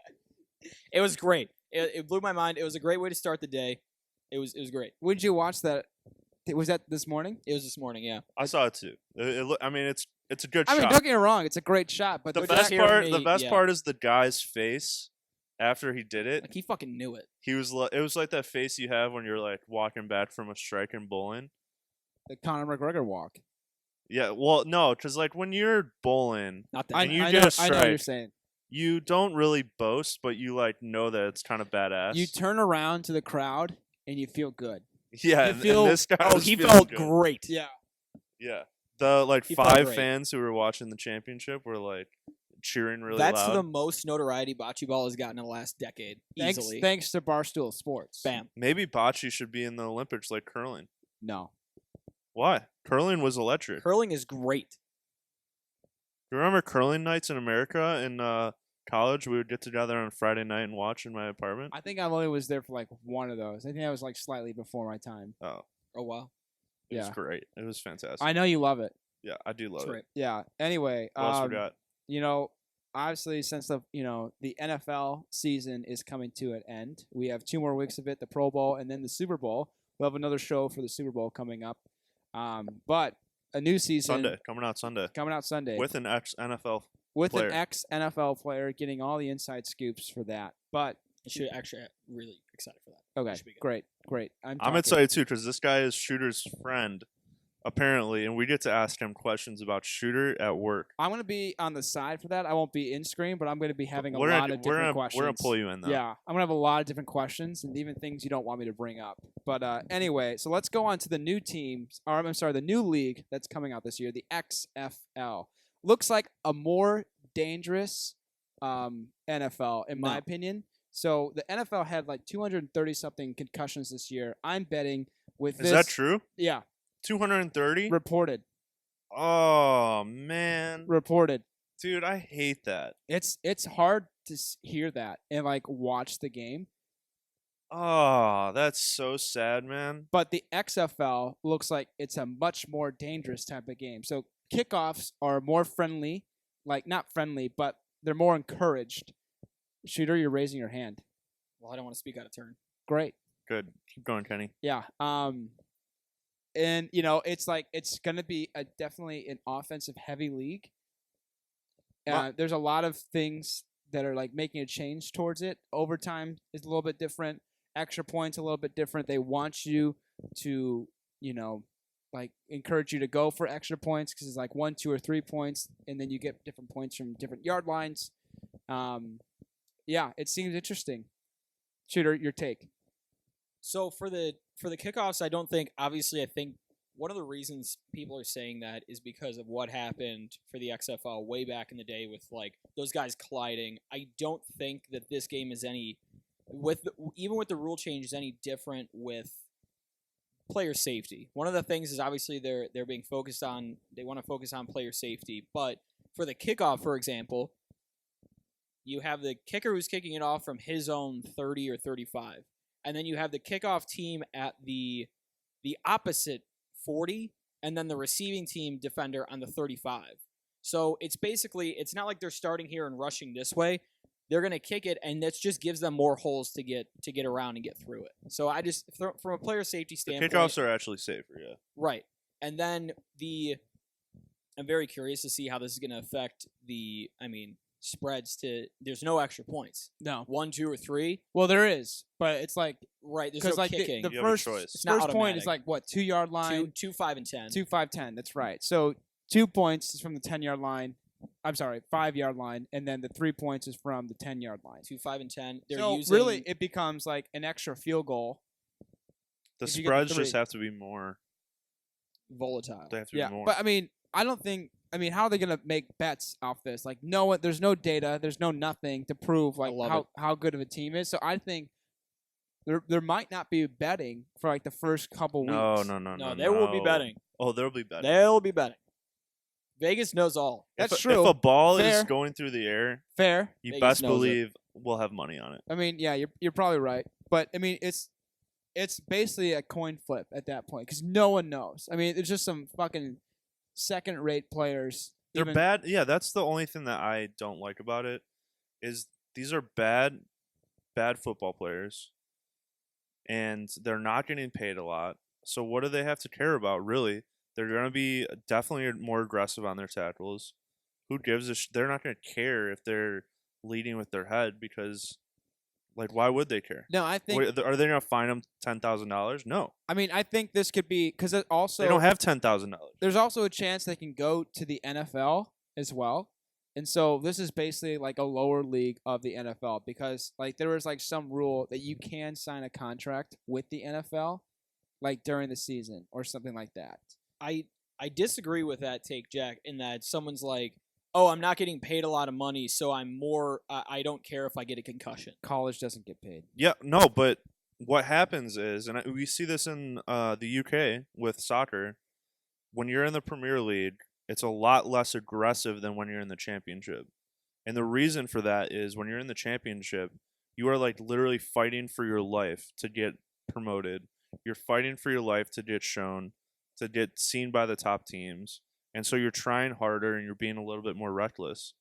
it was great. It blew my mind. It was a great way to start the day. It was great. When did you watch that? Was that this morning? It was this morning. Yeah. I saw it too. I mean, it's a good I mean, shot. don't get me wrong; it's a great shot. But The the best fact- part, me, the best yeah. part is the guy's face after he did it. Like he fucking knew it. He was it was like that face you have when you're like walking back from a strike in bowling. the Conor McGregor walk. Yeah, well, no, because like when you're bowling, Not that. I, And you I get know, a I know what you're strike. saying. you don't really boast, but you like know that it's kind of badass. You turn around to the crowd and you feel good. yeah, you and feel- this guy Oh, was he feeling felt good. great. Yeah. Yeah, the like He felt 5 great. fans who were watching the championship were like cheering really That's loud. the most notoriety bocce ball has gotten in the last decade. Easily. Thanks to Barstool Sports. Bam. Maybe bocce should be in the Olympics like curling. No. Why? Curling was electric. Curling is great. You remember curling nights in America in college? We would get together on Friday night and watch in my apartment. I think I only was there for like one of those. I think I was like slightly before my time. Oh, Oh wow. it was Yeah. great. It was fantastic. I know you love it. Yeah, I do love That's it. right. Yeah. Anyway, What else we got? you know, obviously since the the NFL season is coming to an end, we have 2 more weeks of it, the Pro Bowl and then the Super Bowl. We'll have another show for the Super Bowl coming up. But a new season Sunday, coming out Sunday coming out Sunday with an ex NFL. with player. an ex NFL player getting all the inside scoops for that. But I should actually really excited for that. okay, should be good. great. I'm talking- excited too because this guy is Shooter's friend, apparently, and we get to ask him questions about Shooter at work. I'm going to be on the side for that. I won't be in screen, but I'm going to be having a We're lot gonna, of we're different gonna, questions. we're gonna pull you in though. Yeah, I'm going to have a lot of different questions and even things you don't want me to bring up. But anyway, so let's go on to the new teams, or I'm sorry, the new league that's coming out this year, the XFL. Looks like a more dangerous NFL, in my No. opinion. So the NFL had like 230-something concussions this year. I'm betting with Is this. that true? Yeah, 230? reported. Oh man, Reported. dude, I hate that. It's hard to hear that and like watch the game. Oh, that's so sad, man. But the XFL looks like it's a much more dangerous type of game. So kickoffs are more friendly, like not friendly, but they're more encouraged. Shooter, you're raising your hand. Well, I don't want to speak out of turn. Great. Good. Keep going, Kenny. Yeah. And it's like it's gonna be definitely an offensive heavy league. Well- There's a lot of things that are like making a change towards it. Overtime is a little bit different. Extra points a little bit different. They want you to, like encourage you to go for extra points because it's like 1, 2, or 3 points, and then you get different points from different yard lines. Yeah, it seems interesting. Shooter, your take. So for the kickoffs, I think one of the reasons people are saying that is because of what happened for the XFL way back in the day with like those guys colliding. I don't think that this game is even with the rule change, any different with player safety. One of the things is obviously they're being focused on. They want to focus on player safety, but for the kickoff, for example, you have the kicker who's kicking it off from his own 30 or 35, and then you have the kickoff team at the opposite 40, and then the receiving team defender on the 35. So it's not like they're starting here and rushing this way. They're going to kick it, and that just gives them more holes to get around and get through it. So from a player safety standpoint, the kickoffs are actually safer, yeah. Right. And then I'm very curious to see how this is going to affect spreads to. There's no extra points. No. 1, 2, or 3. Well, there is, but it's like right. There's no like kicking. The You have a first choice. point is like what 2 yard line, 2, 5, and 10. 2, 5, 10. That's right. So 2 points is from the 10-yard line. I'm sorry, 5-yard line, and then the 3 points is from the 10-yard line. 2, 5, and 10. Really, it becomes like an extra field goal. The if you get spreads the 3. just have to be more volatile. They have to be more. But I don't think. How are they gonna make bets off this? Like, there's no data, there's no nothing to prove like how good of a team is. So I think there might not be betting for like the first couple weeks. No. There will be betting. Oh, there will be betting. They'll be betting. Vegas knows all. That's if true. If a ball Fair. is going through the air, Fair. you Vegas best knows believe we'll have money on it. Yeah, you're probably right. But it's basically a coin flip at that point because no one knows. It's just some fucking second-rate players. They're bad. Yeah, that's the only thing that I don't like about it is these are bad football players, and they're not getting paid a lot. So what do they have to care about, really? They're going to be definitely more aggressive on their tackles. Who gives a they're not going to care if they're leading with their head because, like, why would they care? No, I think. Are they going to fine them $10,000? No. I think this could be because it also They don't have $10,000. There's also a chance they can go to the NFL as well. And so this is basically like a lower league of the NFL because like there was like some rule that you can sign a contract with the NFL like during the season or something like that. I disagree with that take, Jack, in that someone's like, oh, I'm not getting paid a lot of money, so I don't care if I get a concussion. College doesn't get paid. Yeah, no, but what happens is, and we see this in the UK with soccer, when you're in the Premier League, it's a lot less aggressive than when you're in the Championship. And the reason for that is when you're in the Championship, you are like literally fighting for your life to get promoted. You're fighting for your life to get shown, to get seen by the top teams. And so you're trying harder and you're being a little bit more reckless.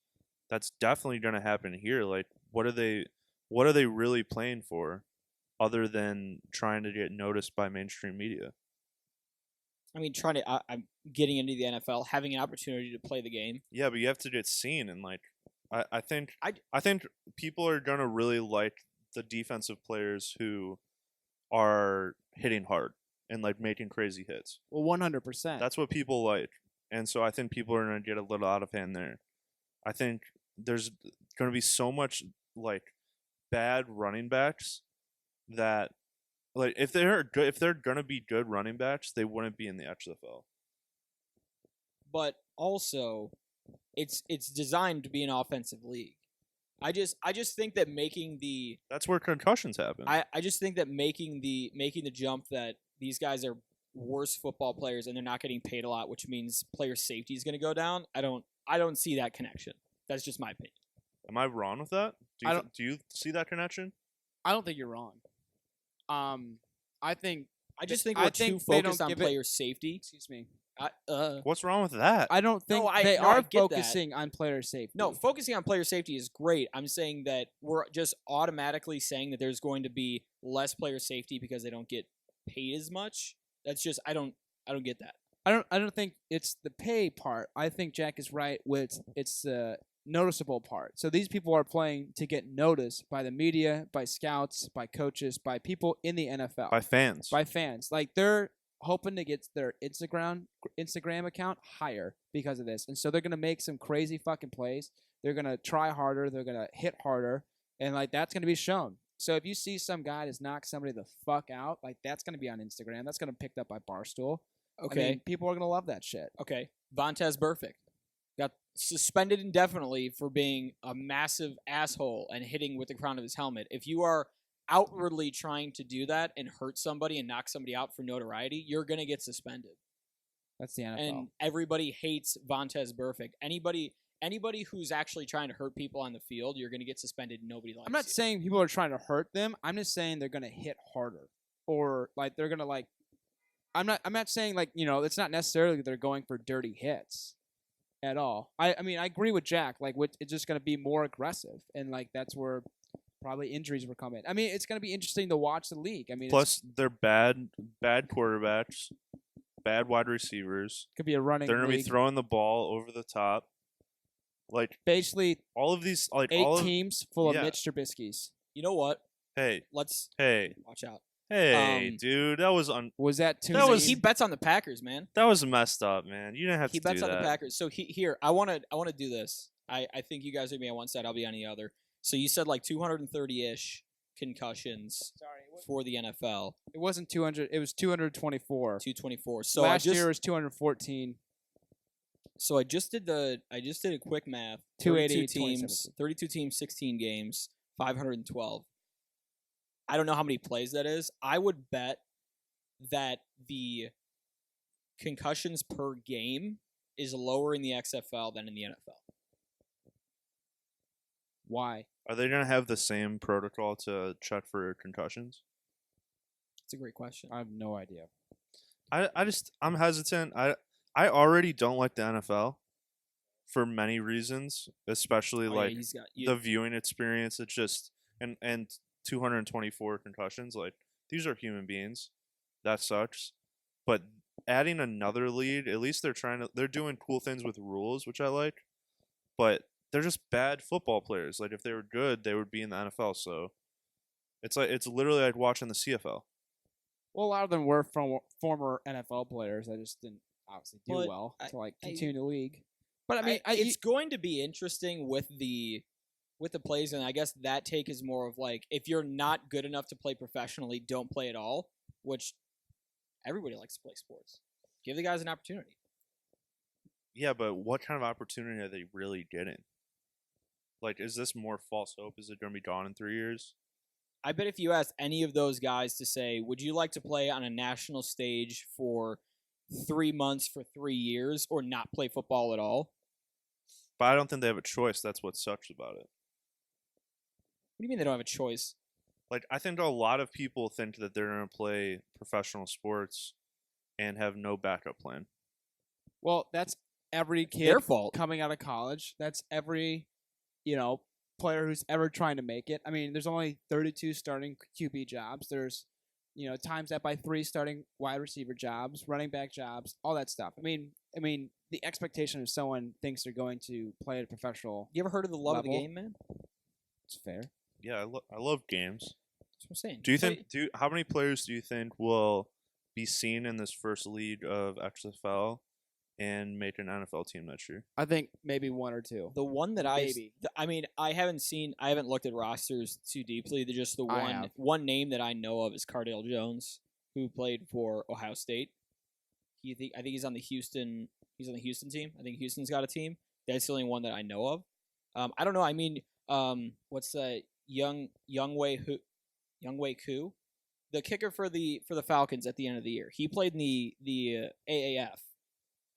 That's definitely going to happen here. Like, what are they really playing for other than trying to get noticed by mainstream media? I'm getting into the NFL, having an opportunity to play the game. Yeah, but you have to get seen, and like, I think people are gonna really like the defensive players who are hitting hard and like making crazy hits. Well, 100%. That's what people like, and so I think people are gonna get a little out of hand there. I think there's gonna be so much like bad running backs that. Like if they're gonna be good running backs, they wouldn't be in the XFL. But also, it's designed to be an offensive league. I just think that that's where concussions happen. I just think that making the jump that these guys are worse football players and they're not getting paid a lot, which means player safety is going to go down. I don't see that connection. That's just my opinion. Am I wrong with that? Do you see that connection? I don't think you're wrong. I just think we're too focused on player safety. Excuse me. What's wrong with that? I don't think they are focusing on player safety. No, focusing on player safety is great. I'm saying that we're just automatically saying that there's going to be less player safety because they don't get paid as much. That's just I don't get that. I don't think it's the pay part. I think Jack is right with it's noticeable part. So these people are playing to get noticed by the media, by scouts, by coaches, by people in the NFL, By fans. by fans. Like they're hoping to get their Instagram account higher because of this. And so they're going to make some crazy fucking plays. They're going to try harder, they're going to hit harder, and like that's going to be shown. So if you see some guy just knock somebody the fuck out, like that's going to be on Instagram. That's going to be picked up by Barstool. Okay. I mean, people are going to love that shit. Okay. Vontez Burfict got suspended indefinitely for being a massive asshole and hitting with the crown of his helmet. If you are outwardly trying to do that and hurt somebody and knock somebody out for notoriety, you're going to get suspended. That's the NFL. And everybody hates Vontez Burfict. Anybody who's actually trying to hurt people on the field, you're going to get suspended. Nobody likes I'm not you. saying people are trying to hurt them. I'm just saying they're going to hit harder, or like they're going to like. I'm not saying like it's not necessarily that they're going for dirty hits, at all. I mean I agree with Jack. Like it's just going to be more aggressive, and like that's where probably injuries will come in. I mean it's going to be interesting to watch the league. I mean Plus, they're bad quarterbacks, bad wide receivers. Could be a running. They're going to be league. throwing the ball over the top. Like basically all of these, like 8 all of, teams full of yeah. Mitch Trubisky's. You know what? Hey, Hey, watch out. Hey, dude, that was Was that too? He bets on the Packers, man. That was messed up, man. You didn't have to do that. He bets on the Packers. So here, I want to do this. I think you guys are gonna be on one side. I'll be on the other. So you said like 230-ish concussions for the NFL. It wasn't 200. It was 224. 224. So last year was 214. So I just did a quick math. 280 teams, 32 teams, 16 games, 512. I don't know how many plays that is. I would bet that the concussions per game is lower in the XFL than in the NFL. Why? Are they going to have the same protocol to check for concussions? That's a great question. I have no idea. I'm hesitant. I already don't like the NFL for many reasons, especially the viewing experience. It's just and 224 concussions. Like, these are human beings. That sucks. But adding another lead, at least they're doing cool things with rules, which I like. But they're just bad football players. Like, if they were good, they would be in the NFL. So it's literally like watching the CFL. Well, a lot of them were from former NFL players that just didn't obviously do well to continue the league. But I mean, it's going to be interesting with the plays, and I guess that take is more of like, if you're not good enough to play professionally, don't play at all, which everybody likes to play sports. Give the guys an opportunity. Yeah, but what kind of opportunity are they really getting? Like, is this more false hope? Is it going to be gone in 3 years? I bet if you asked any of those guys to say, would you like to play on a national stage for 3 months for 3 years or not play football at all? But I don't think they have a choice. That's what sucks about it. What do you mean they don't have a choice? Like, I think a lot of people think that they're going to play professional sports and have no backup plan. Well, that's every kid Their fault. Coming out of college. That's every, player who's ever trying to make it. I mean, there's only 32 starting QB jobs. There's, times that by 3 starting wide receiver jobs, running back jobs, all that stuff. I mean, the expectation of someone thinks they're going to play at a professional. You ever heard of the love level? of the game, man? It's fair. Yeah, I love games. That's what I'm saying. Do you think? How many players do you think will be seen in this first league of XFL and make an NFL team next year? I think maybe 1 or 2. The one that I haven't looked at rosters too deeply. Just the one name that I know of is Cardale Jones, who played for Ohio State. I think he's on the Houston. He's on the Houston team. I think Houston's got a team. That's the only one that I know of. I don't know. I mean, what's the Youngwei Koo, the kicker for the Falcons at the end of the year? He played in the AAF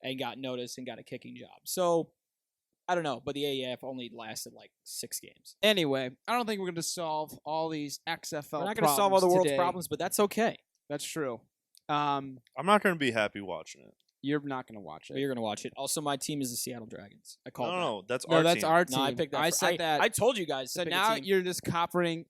and got noticed and got a kicking job. So I don't know, but the AAF only lasted like 6 games. Anyway, I don't think we're going to solve all these XFL. We're not going to solve all the world's problems, but that's okay. That's true. I'm not going to be happy watching it. You're not gonna watch But it. you're gonna watch it. Also, my team is the Seattle Dragons. I called No, that's No, our that's team. our that. team. No, I picked that. I said that. I told you guys. So to pick a now team. you're just copying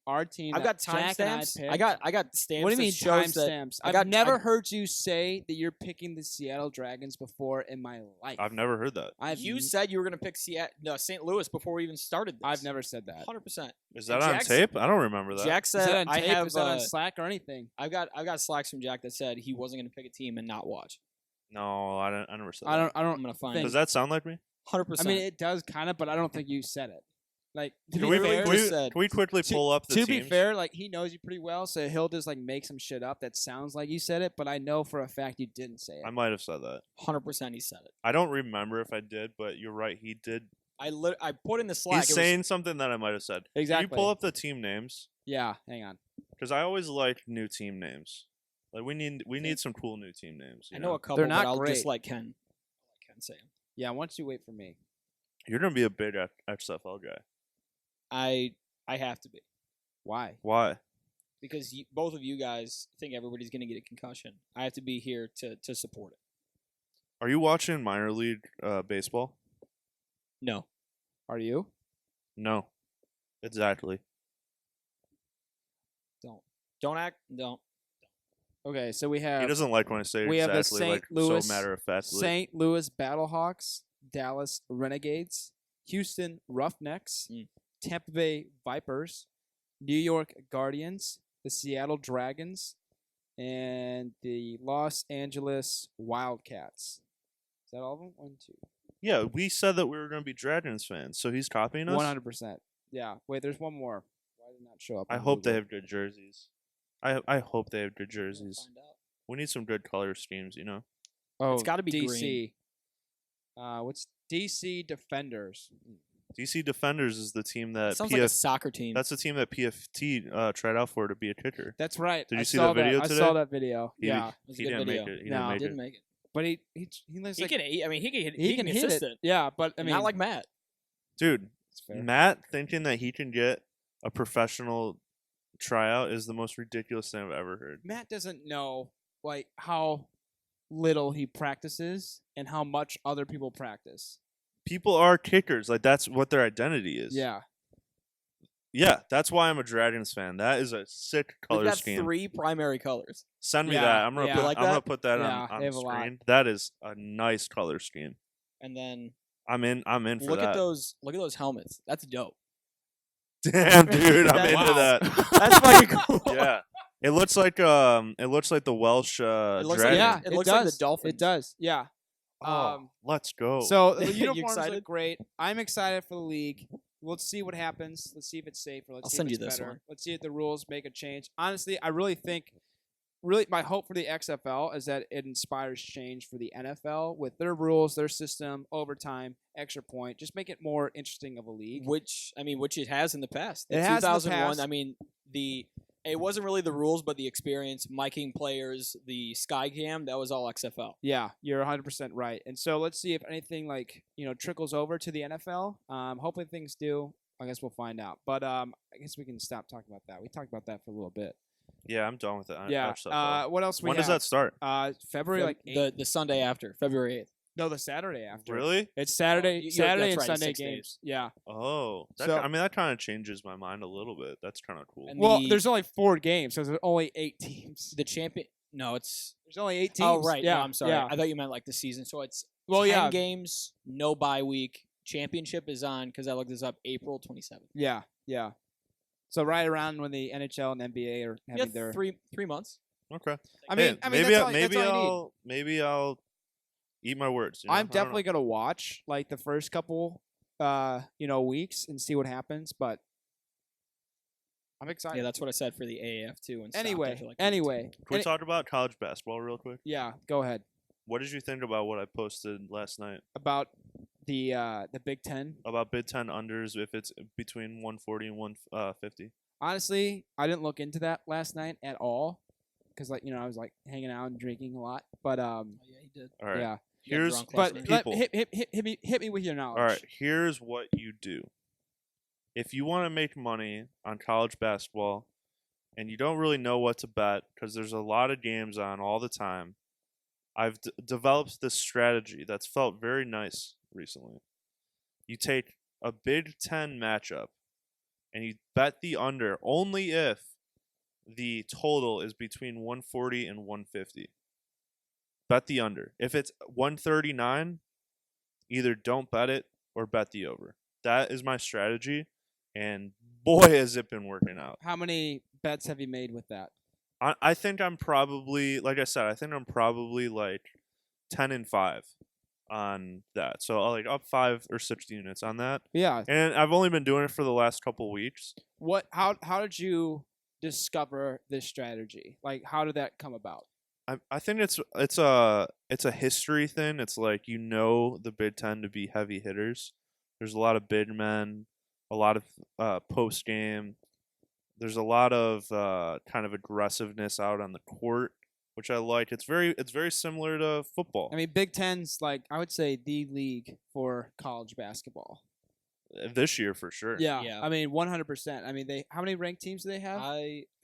our team. I've that got Jack and timestamps. picked. I got stamps. What do you that mean shows that timestamps? I I've got- never I- heard you say that you're picking the Seattle Dragons before in my life. I've never heard that. You said you were gonna pick St. Louis before we even started this. I've never said that. 100%. Is that And on Jack's- tape? I don't remember that. Jack Is said that on I tape? have. Is that on Slack or anything? I've got slacks from Jack that said he wasn't gonna pick a team and not watch. No, I never said I that. don't. I I'm don't. gonna find. think- Does that sound like me? 100%. I mean, it does kind of, but I don't think you said it. Like to Can be we, fair, can we- just said- can we quickly to- pull up the to teams? be fair, like he knows you pretty well, so he'll just like make some shit up that sounds like you said it. But I know for a fact you didn't say it. I might have said that. 100% he said it. I don't remember if I did, but you're right. He did. I put in the Slack. He's saying something that I might have said. Exactly. Can you pull up the team names? Yeah. Hang on. Because I always like new team names. Like we need some cool new team names. I you know a couple, They're not but I'll great. just let Ken say them. Yeah. Once you wait for me. You're gonna be a big XFL guy. I have to be Why? Why? because both of you guys think everybody's gonna get a concussion. I have to be here to support it. Are you watching minor league baseball? No, Are you? No. Exactly. don't. Okay. So we He have doesn't like when I say we have the exactly, St. like Louis- so matter of factly. St. Louis Battlehawks, Dallas Renegades, Houston Roughnecks, Mm. Tampa Bay Vipers, New York Guardians, the Seattle Dragons, and the Los Angeles Wildcats. Is that all of them? 1, 2. Yeah, we said that we were gonna be Dragons fans, so he's copying us. 100%. Yeah. Wait, there's one more. Why did it not show up? I on hope they Google? have good jerseys. I hope they have good jerseys. Find out. We need some good color schemes, you know. Oh, It's gotta be DC. What's DC Defenders? DC Defenders is the team that Sounds like a soccer team. That's the team that PFT tried out for to be a kicker. That's right. Did I you see saw the video that. today? I saw that video. He, Yeah. It was a he good didn't video. make it. He No. didn't make Didn't it. make it. But he lives He like can. I mean, he can hit. he can hit assist it. it. Yeah, but I mean, not like Matt. Dude, it's fair. Matt thinking that he can get a professional tryout is the most ridiculous thing I've ever heard. Matt doesn't know like how little he practices and how much other people practice. People are kickers. Like that's what their identity is. Yeah. Yeah, that's why I'm a Dragons fan. That is a sick We've color got scheme. 3 primary colors. Send me Yeah, that. I'm gonna yeah. put, Like I'm gonna that? put that Yeah, on they the have a lot. screen. That is a nice color scheme. And then I'm in for look that. at those. Look at those helmets. That's dope. Damn, dude, I'm into Wow. that. That's fucking cool. Yeah. It looks like the Welsh It looks dragon. Yeah, It looks like the Dolphins. It does. Yeah. Oh, let's go. So the You uniforms excited? look great. I'm excited for the league. Let's see what happens. Let's see if it's safer. Let's I'll see send if you it's this better. one. Let's see if the rules make a change. Honestly, I really think my hope for the XFL is that it inspires change for the NFL with their rules, their system, overtime, extra point. Just make it more interesting of a league. Which it has in the past. It has in the 2001. past. I mean, it wasn't really the rules, but the experience, miking players, the sky cam, that was all XFL. Yeah, you're 100% right. And so let's see if anything trickles over to the NFL. Hopefully things do. I guess we'll find out. But I guess we can stop talking about that. We talked about that for a little bit. Yeah, I'm done with it. Yeah. What else we When have? does that start? February like 8th. The Sunday after, February 8th. No, the Saturday after. Really? It's Saturday, you- Saturday that's and right, Sunday 6 days. games. Yeah. Oh, So- I mean that kind of changes my mind a little bit. That's kind of cool. And Well, the- there's only 4 games, so there's only 8 teams. The champion. No, it's. There's only 8 teams. Oh, right. Yeah, No, I'm sorry. Yeah. I thought you meant like the season. So it's Well, 10 yeah. games, no bye week. Championship is on, because I looked this up, April 27th. Yeah. Yeah. So right around when the NHL and NBA are having their. 3 months. Okay. I mean, maybe that's all you need. maybe I'll eat my words. You know? I I'm don't know. definitely gonna watch like the first couple, weeks and see what happens. But I'm excited. Yeah, that's what I said for the AAF too. And stopped Anyway, after, like, anyway, Can we talk about college basketball real quick? yeah, go ahead What did you think about what I posted last night about the Big Ten. about Big Ten unders if it's between 140 and 150? Honestly, I didn't look into that last night at all because I was like hanging out and drinking a lot. But Oh, yeah, he did. All right. yeah, He got Here's drunk last but night. people. hit me with your knowledge. All right, here's what you do. If you want to make money on college basketball and you don't really know what to bet because there's a lot of games on all the time, I've developed this strategy that's felt very nice recently. You take a Big Ten matchup and you bet the under only if the total is between 140 and 150. Bet the under. If it's 139, either don't bet it or bet the over. That is my strategy, and boy, has it been working out. How many bets have you made with that? I think I'm probably, like I said, I think I'm probably like 10-5 on that. So like up 5 or 6 units on that. Yeah. And I've only been doing it for the last couple weeks. How did you discover this strategy? Like, how did that come about? I think it's a history thing. It's like the Big Ten to be heavy hitters. There's a lot of big men, a lot of post game. There's a lot of kind of aggressiveness out on the court, which I like. It's very similar to football. I mean, Big Ten's like, I would say, the league for college basketball. This year for sure. Yeah. Yeah. I mean, 100%. I mean, how many ranked teams do they have?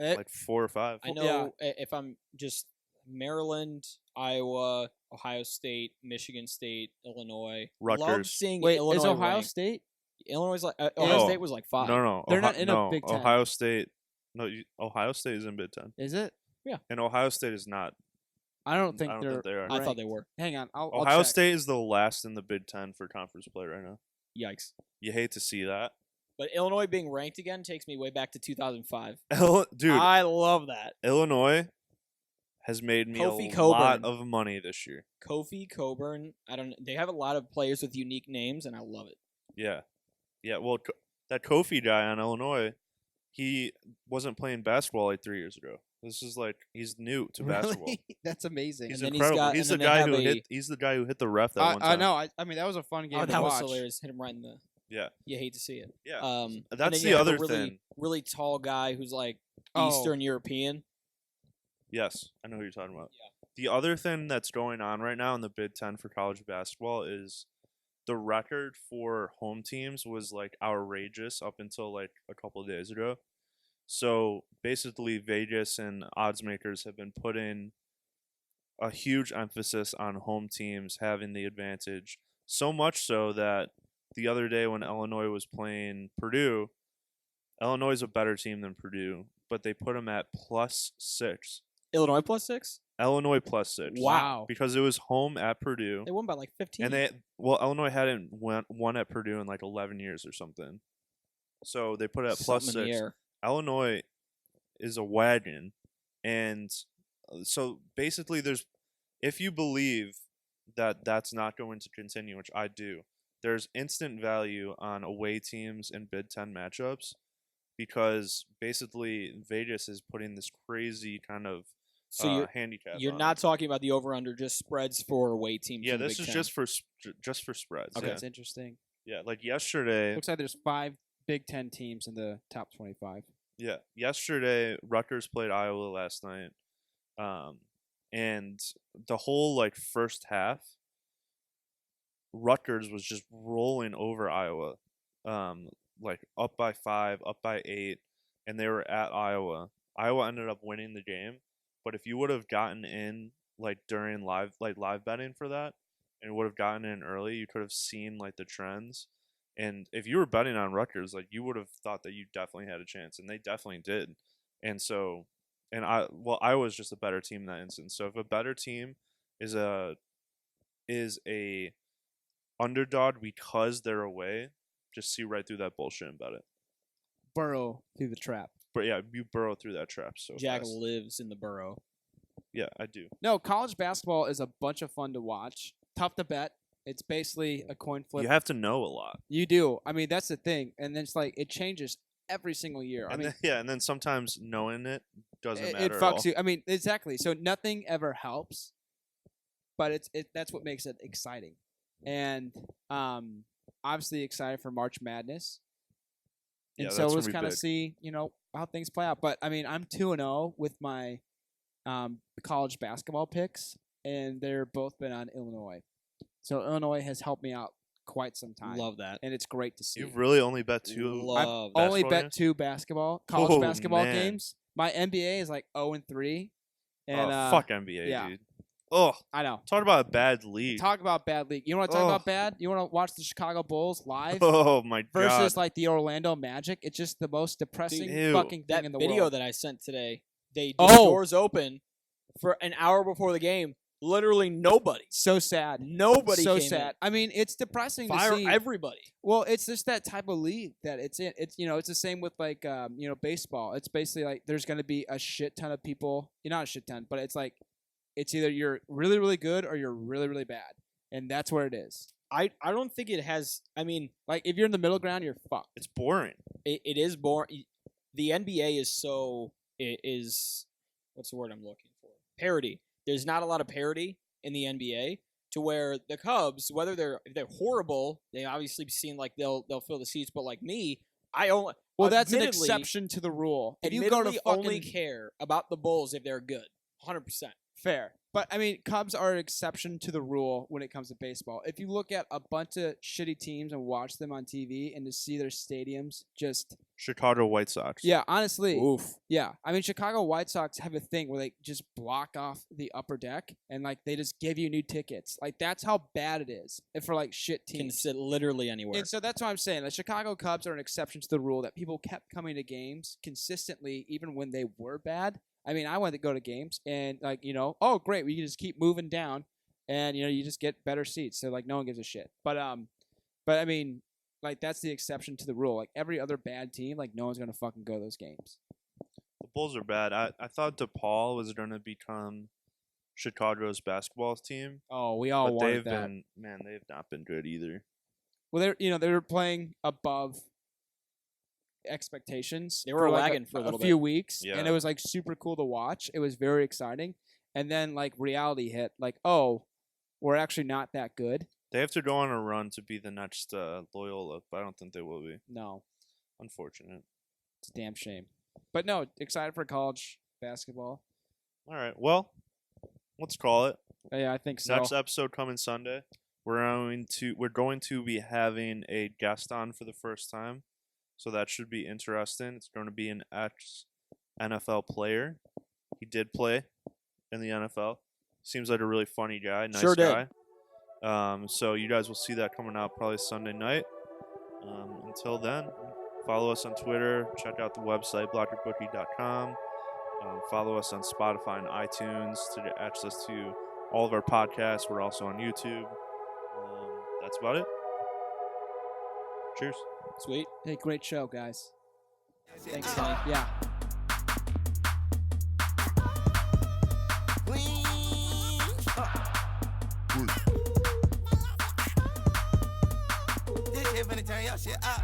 Like 4 or 5. I know if I'm just Maryland, Iowa, Ohio State, Michigan State, Illinois. Love Rutgers. seeing Wait, Illinois is Ohio ranked. State? Illinois is like Ohio No. State was like 5. No. They're not in a no, Big Ten. Ohio State. No, Ohio State is in Big Ten. Is it? And Ohio State is not. I don't think I don't they're. think they are. I thought ranked. they were. Hang on, I'll Ohio check. State is the last in the Big Ten for conference play right now. Yikes. You hate to see that. But Illinois being ranked again takes me way back to 2005. Dude, I love that. Illinois has made me Kofi a Coburn. lot of money this year. Kofi Coburn. They have a lot of players with unique names, and I love it. Yeah. Well, that Kofi guy on Illinois, he wasn't playing basketball like 3 years ago. This is like he's new to basketball. Really? That's amazing. He's And then incredible. and He's the then they guy have who a- hit. He's the guy who hit the ref that one I time. know. I mean, that was a fun game Oh, to that was watch. hilarious. Hit him right in the. Yeah. You hate to see it. Yeah. And That's then the you have other a really, thing. really tall guy who's like Oh. Eastern European. Yes, I know who you're talking about. Yeah. The other thing that's going on right now in the Big Ten for college basketball is the record for home teams was like outrageous up until like a couple of days ago. So basically, Vegas and odds makers have been putting a huge emphasis on home teams having the advantage. So much so that the other day when Illinois was playing Purdue, Illinois is a better team than Purdue, but they put them at +6. Illinois +6. Illinois +6. Wow. Because it was home at Purdue. They won by like 15. And Illinois hadn't won at Purdue in like 11 years or something. So they put it at Something in the +6. air. Illinois is a wagon. And so basically if you believe that that's not going to continue, which I do, there's instant value on away teams and Big Ten matchups because basically Vegas is putting this crazy kind of So handicap. you're on not it. talking about the over/under, just spreads for away teams. Yeah, in the this Big is Ten. just for spreads. Okay. Yeah. That's interesting. Yeah, like yesterday. Looks like there's 5 Big Ten teams in the top 25. Yeah, yesterday Rutgers played Iowa last night, and the whole like first half, Rutgers was just rolling over Iowa, like up by 5, up by 8, and they were at Iowa. Iowa ended up winning the game, but if you would have gotten in like during live betting for that, and would have gotten in early, you could have seen like the trends. And if you were betting on Rutgers, like you would have thought that you definitely had a chance, and they definitely did. And so, Iowa's just a better team in that instance. So if a better team is a underdog because they're away, just see right through that bullshit and bet it. Burrow through the trap. But yeah, you burrow through that trap so Jack fast. lives in the borough. Yeah, I do. No, college basketball is a bunch of fun to watch. Tough to bet. It's basically a coin flip. You have to know a lot. You do. I mean, that's the thing. And then it's like it changes every single year. I mean, And then sometimes knowing it doesn't it matter. fucks at all. you. I mean, exactly. So nothing ever helps, but that's what makes it exciting. And obviously excited for March Madness. And Yeah, so that's we'll gonna just be kind of big. see, how things play out. But I mean, I'm 2-0 with my college basketball picks, and they're both been on Illinois. So Illinois has helped me out quite some time. Love that. And it's great to see. You've really only bet 2. Love I've only basketball bet games? 2 college Oh, basketball man. games. My NBA is like 0-3. And fuck NBA, yeah. dude. Oh, I know. talk about a bad league. Talk about bad league. You want to talk about bad? You want to watch the Chicago Bulls live Oh my versus God. like the Orlando Magic? It's just the most depressing Ew. fucking thing That in the video world. that I sent today, they did Oh. doors open for an hour before the game. Literally nobody. So sad. Nobody So came sad. I mean, it's depressing in. Fire to see. everybody. Well, it's just that type of league that it's in. It's it's the same with like baseball. It's basically like there's going to be a shit ton of people. Not a shit ton, but it's like it's either you're really really good or you're really really bad, and that's where it is. I don't think it has. I mean, Like if you're in the middle ground, you're fucked. It's boring. it is boring. The NBA is so it is. What's the word I'm looking for? Parity. There's not a lot of parity in the NBA to where the Cubs, whether they're horrible, they obviously seem like they'll fill the seats. But like me, I only That's an admittedly- exception to the rule. If you go to admittedly fucking only care about the Bulls if they're good, 100%. fair, but I mean, Cubs are an exception to the rule when it comes to baseball. If you look at a bunch of shitty teams and watch them on TV and to see their stadiums just Chicago White Sox. yeah, honestly, Oof. yeah. I mean, Chicago White Sox have a thing where they just block off the upper deck and like they just give you new tickets. Like that's how bad it is. And for like shit Can teams. sit literally anywhere. And so that's what I'm saying. The Chicago Cubs are an exception to the rule that people kept coming to games consistently, even when they were bad. I mean, I went to go to games and like, oh great, we can just keep moving down and you just get better seats. So like no one gives a shit. But I mean, like that's the exception to the rule. Like every other bad team, like no one's gonna fucking go to those games. The Bulls are bad. I thought DePaul was going to become Chicago's basketball team. Oh, we all But wanted they've that. they've not been good either. Well, they were playing above expectations. They were like lagging for a little few bit. weeks, Yeah. and it was like super cool to watch. It was very exciting, and then like reality hit. Like, oh, we're actually not that good. They have to go on a run to be the next Loyola, but I don't think they will be. No, Unfortunate. it's a damn shame. But no, excited for college basketball. All right. Well, let's call it. Yeah, I think so. Next episode coming Sunday. We're going to be having a guest on for the first time, so that should be interesting. It's going to be an ex-NFL player. He did play in the NFL. Seems like a really funny guy, nice Sure did. guy. So you guys will see that coming out probably Sunday night. Until then, follow us on Twitter. Check out the website blockerbookie.com. Follow us on Spotify and iTunes to get access to all of our podcasts. We're also on YouTube. That's about it. Cheers. Sweet. Hey, great show, guys. Thanks, Sonny. Yeah. This shit finna turn your shit up.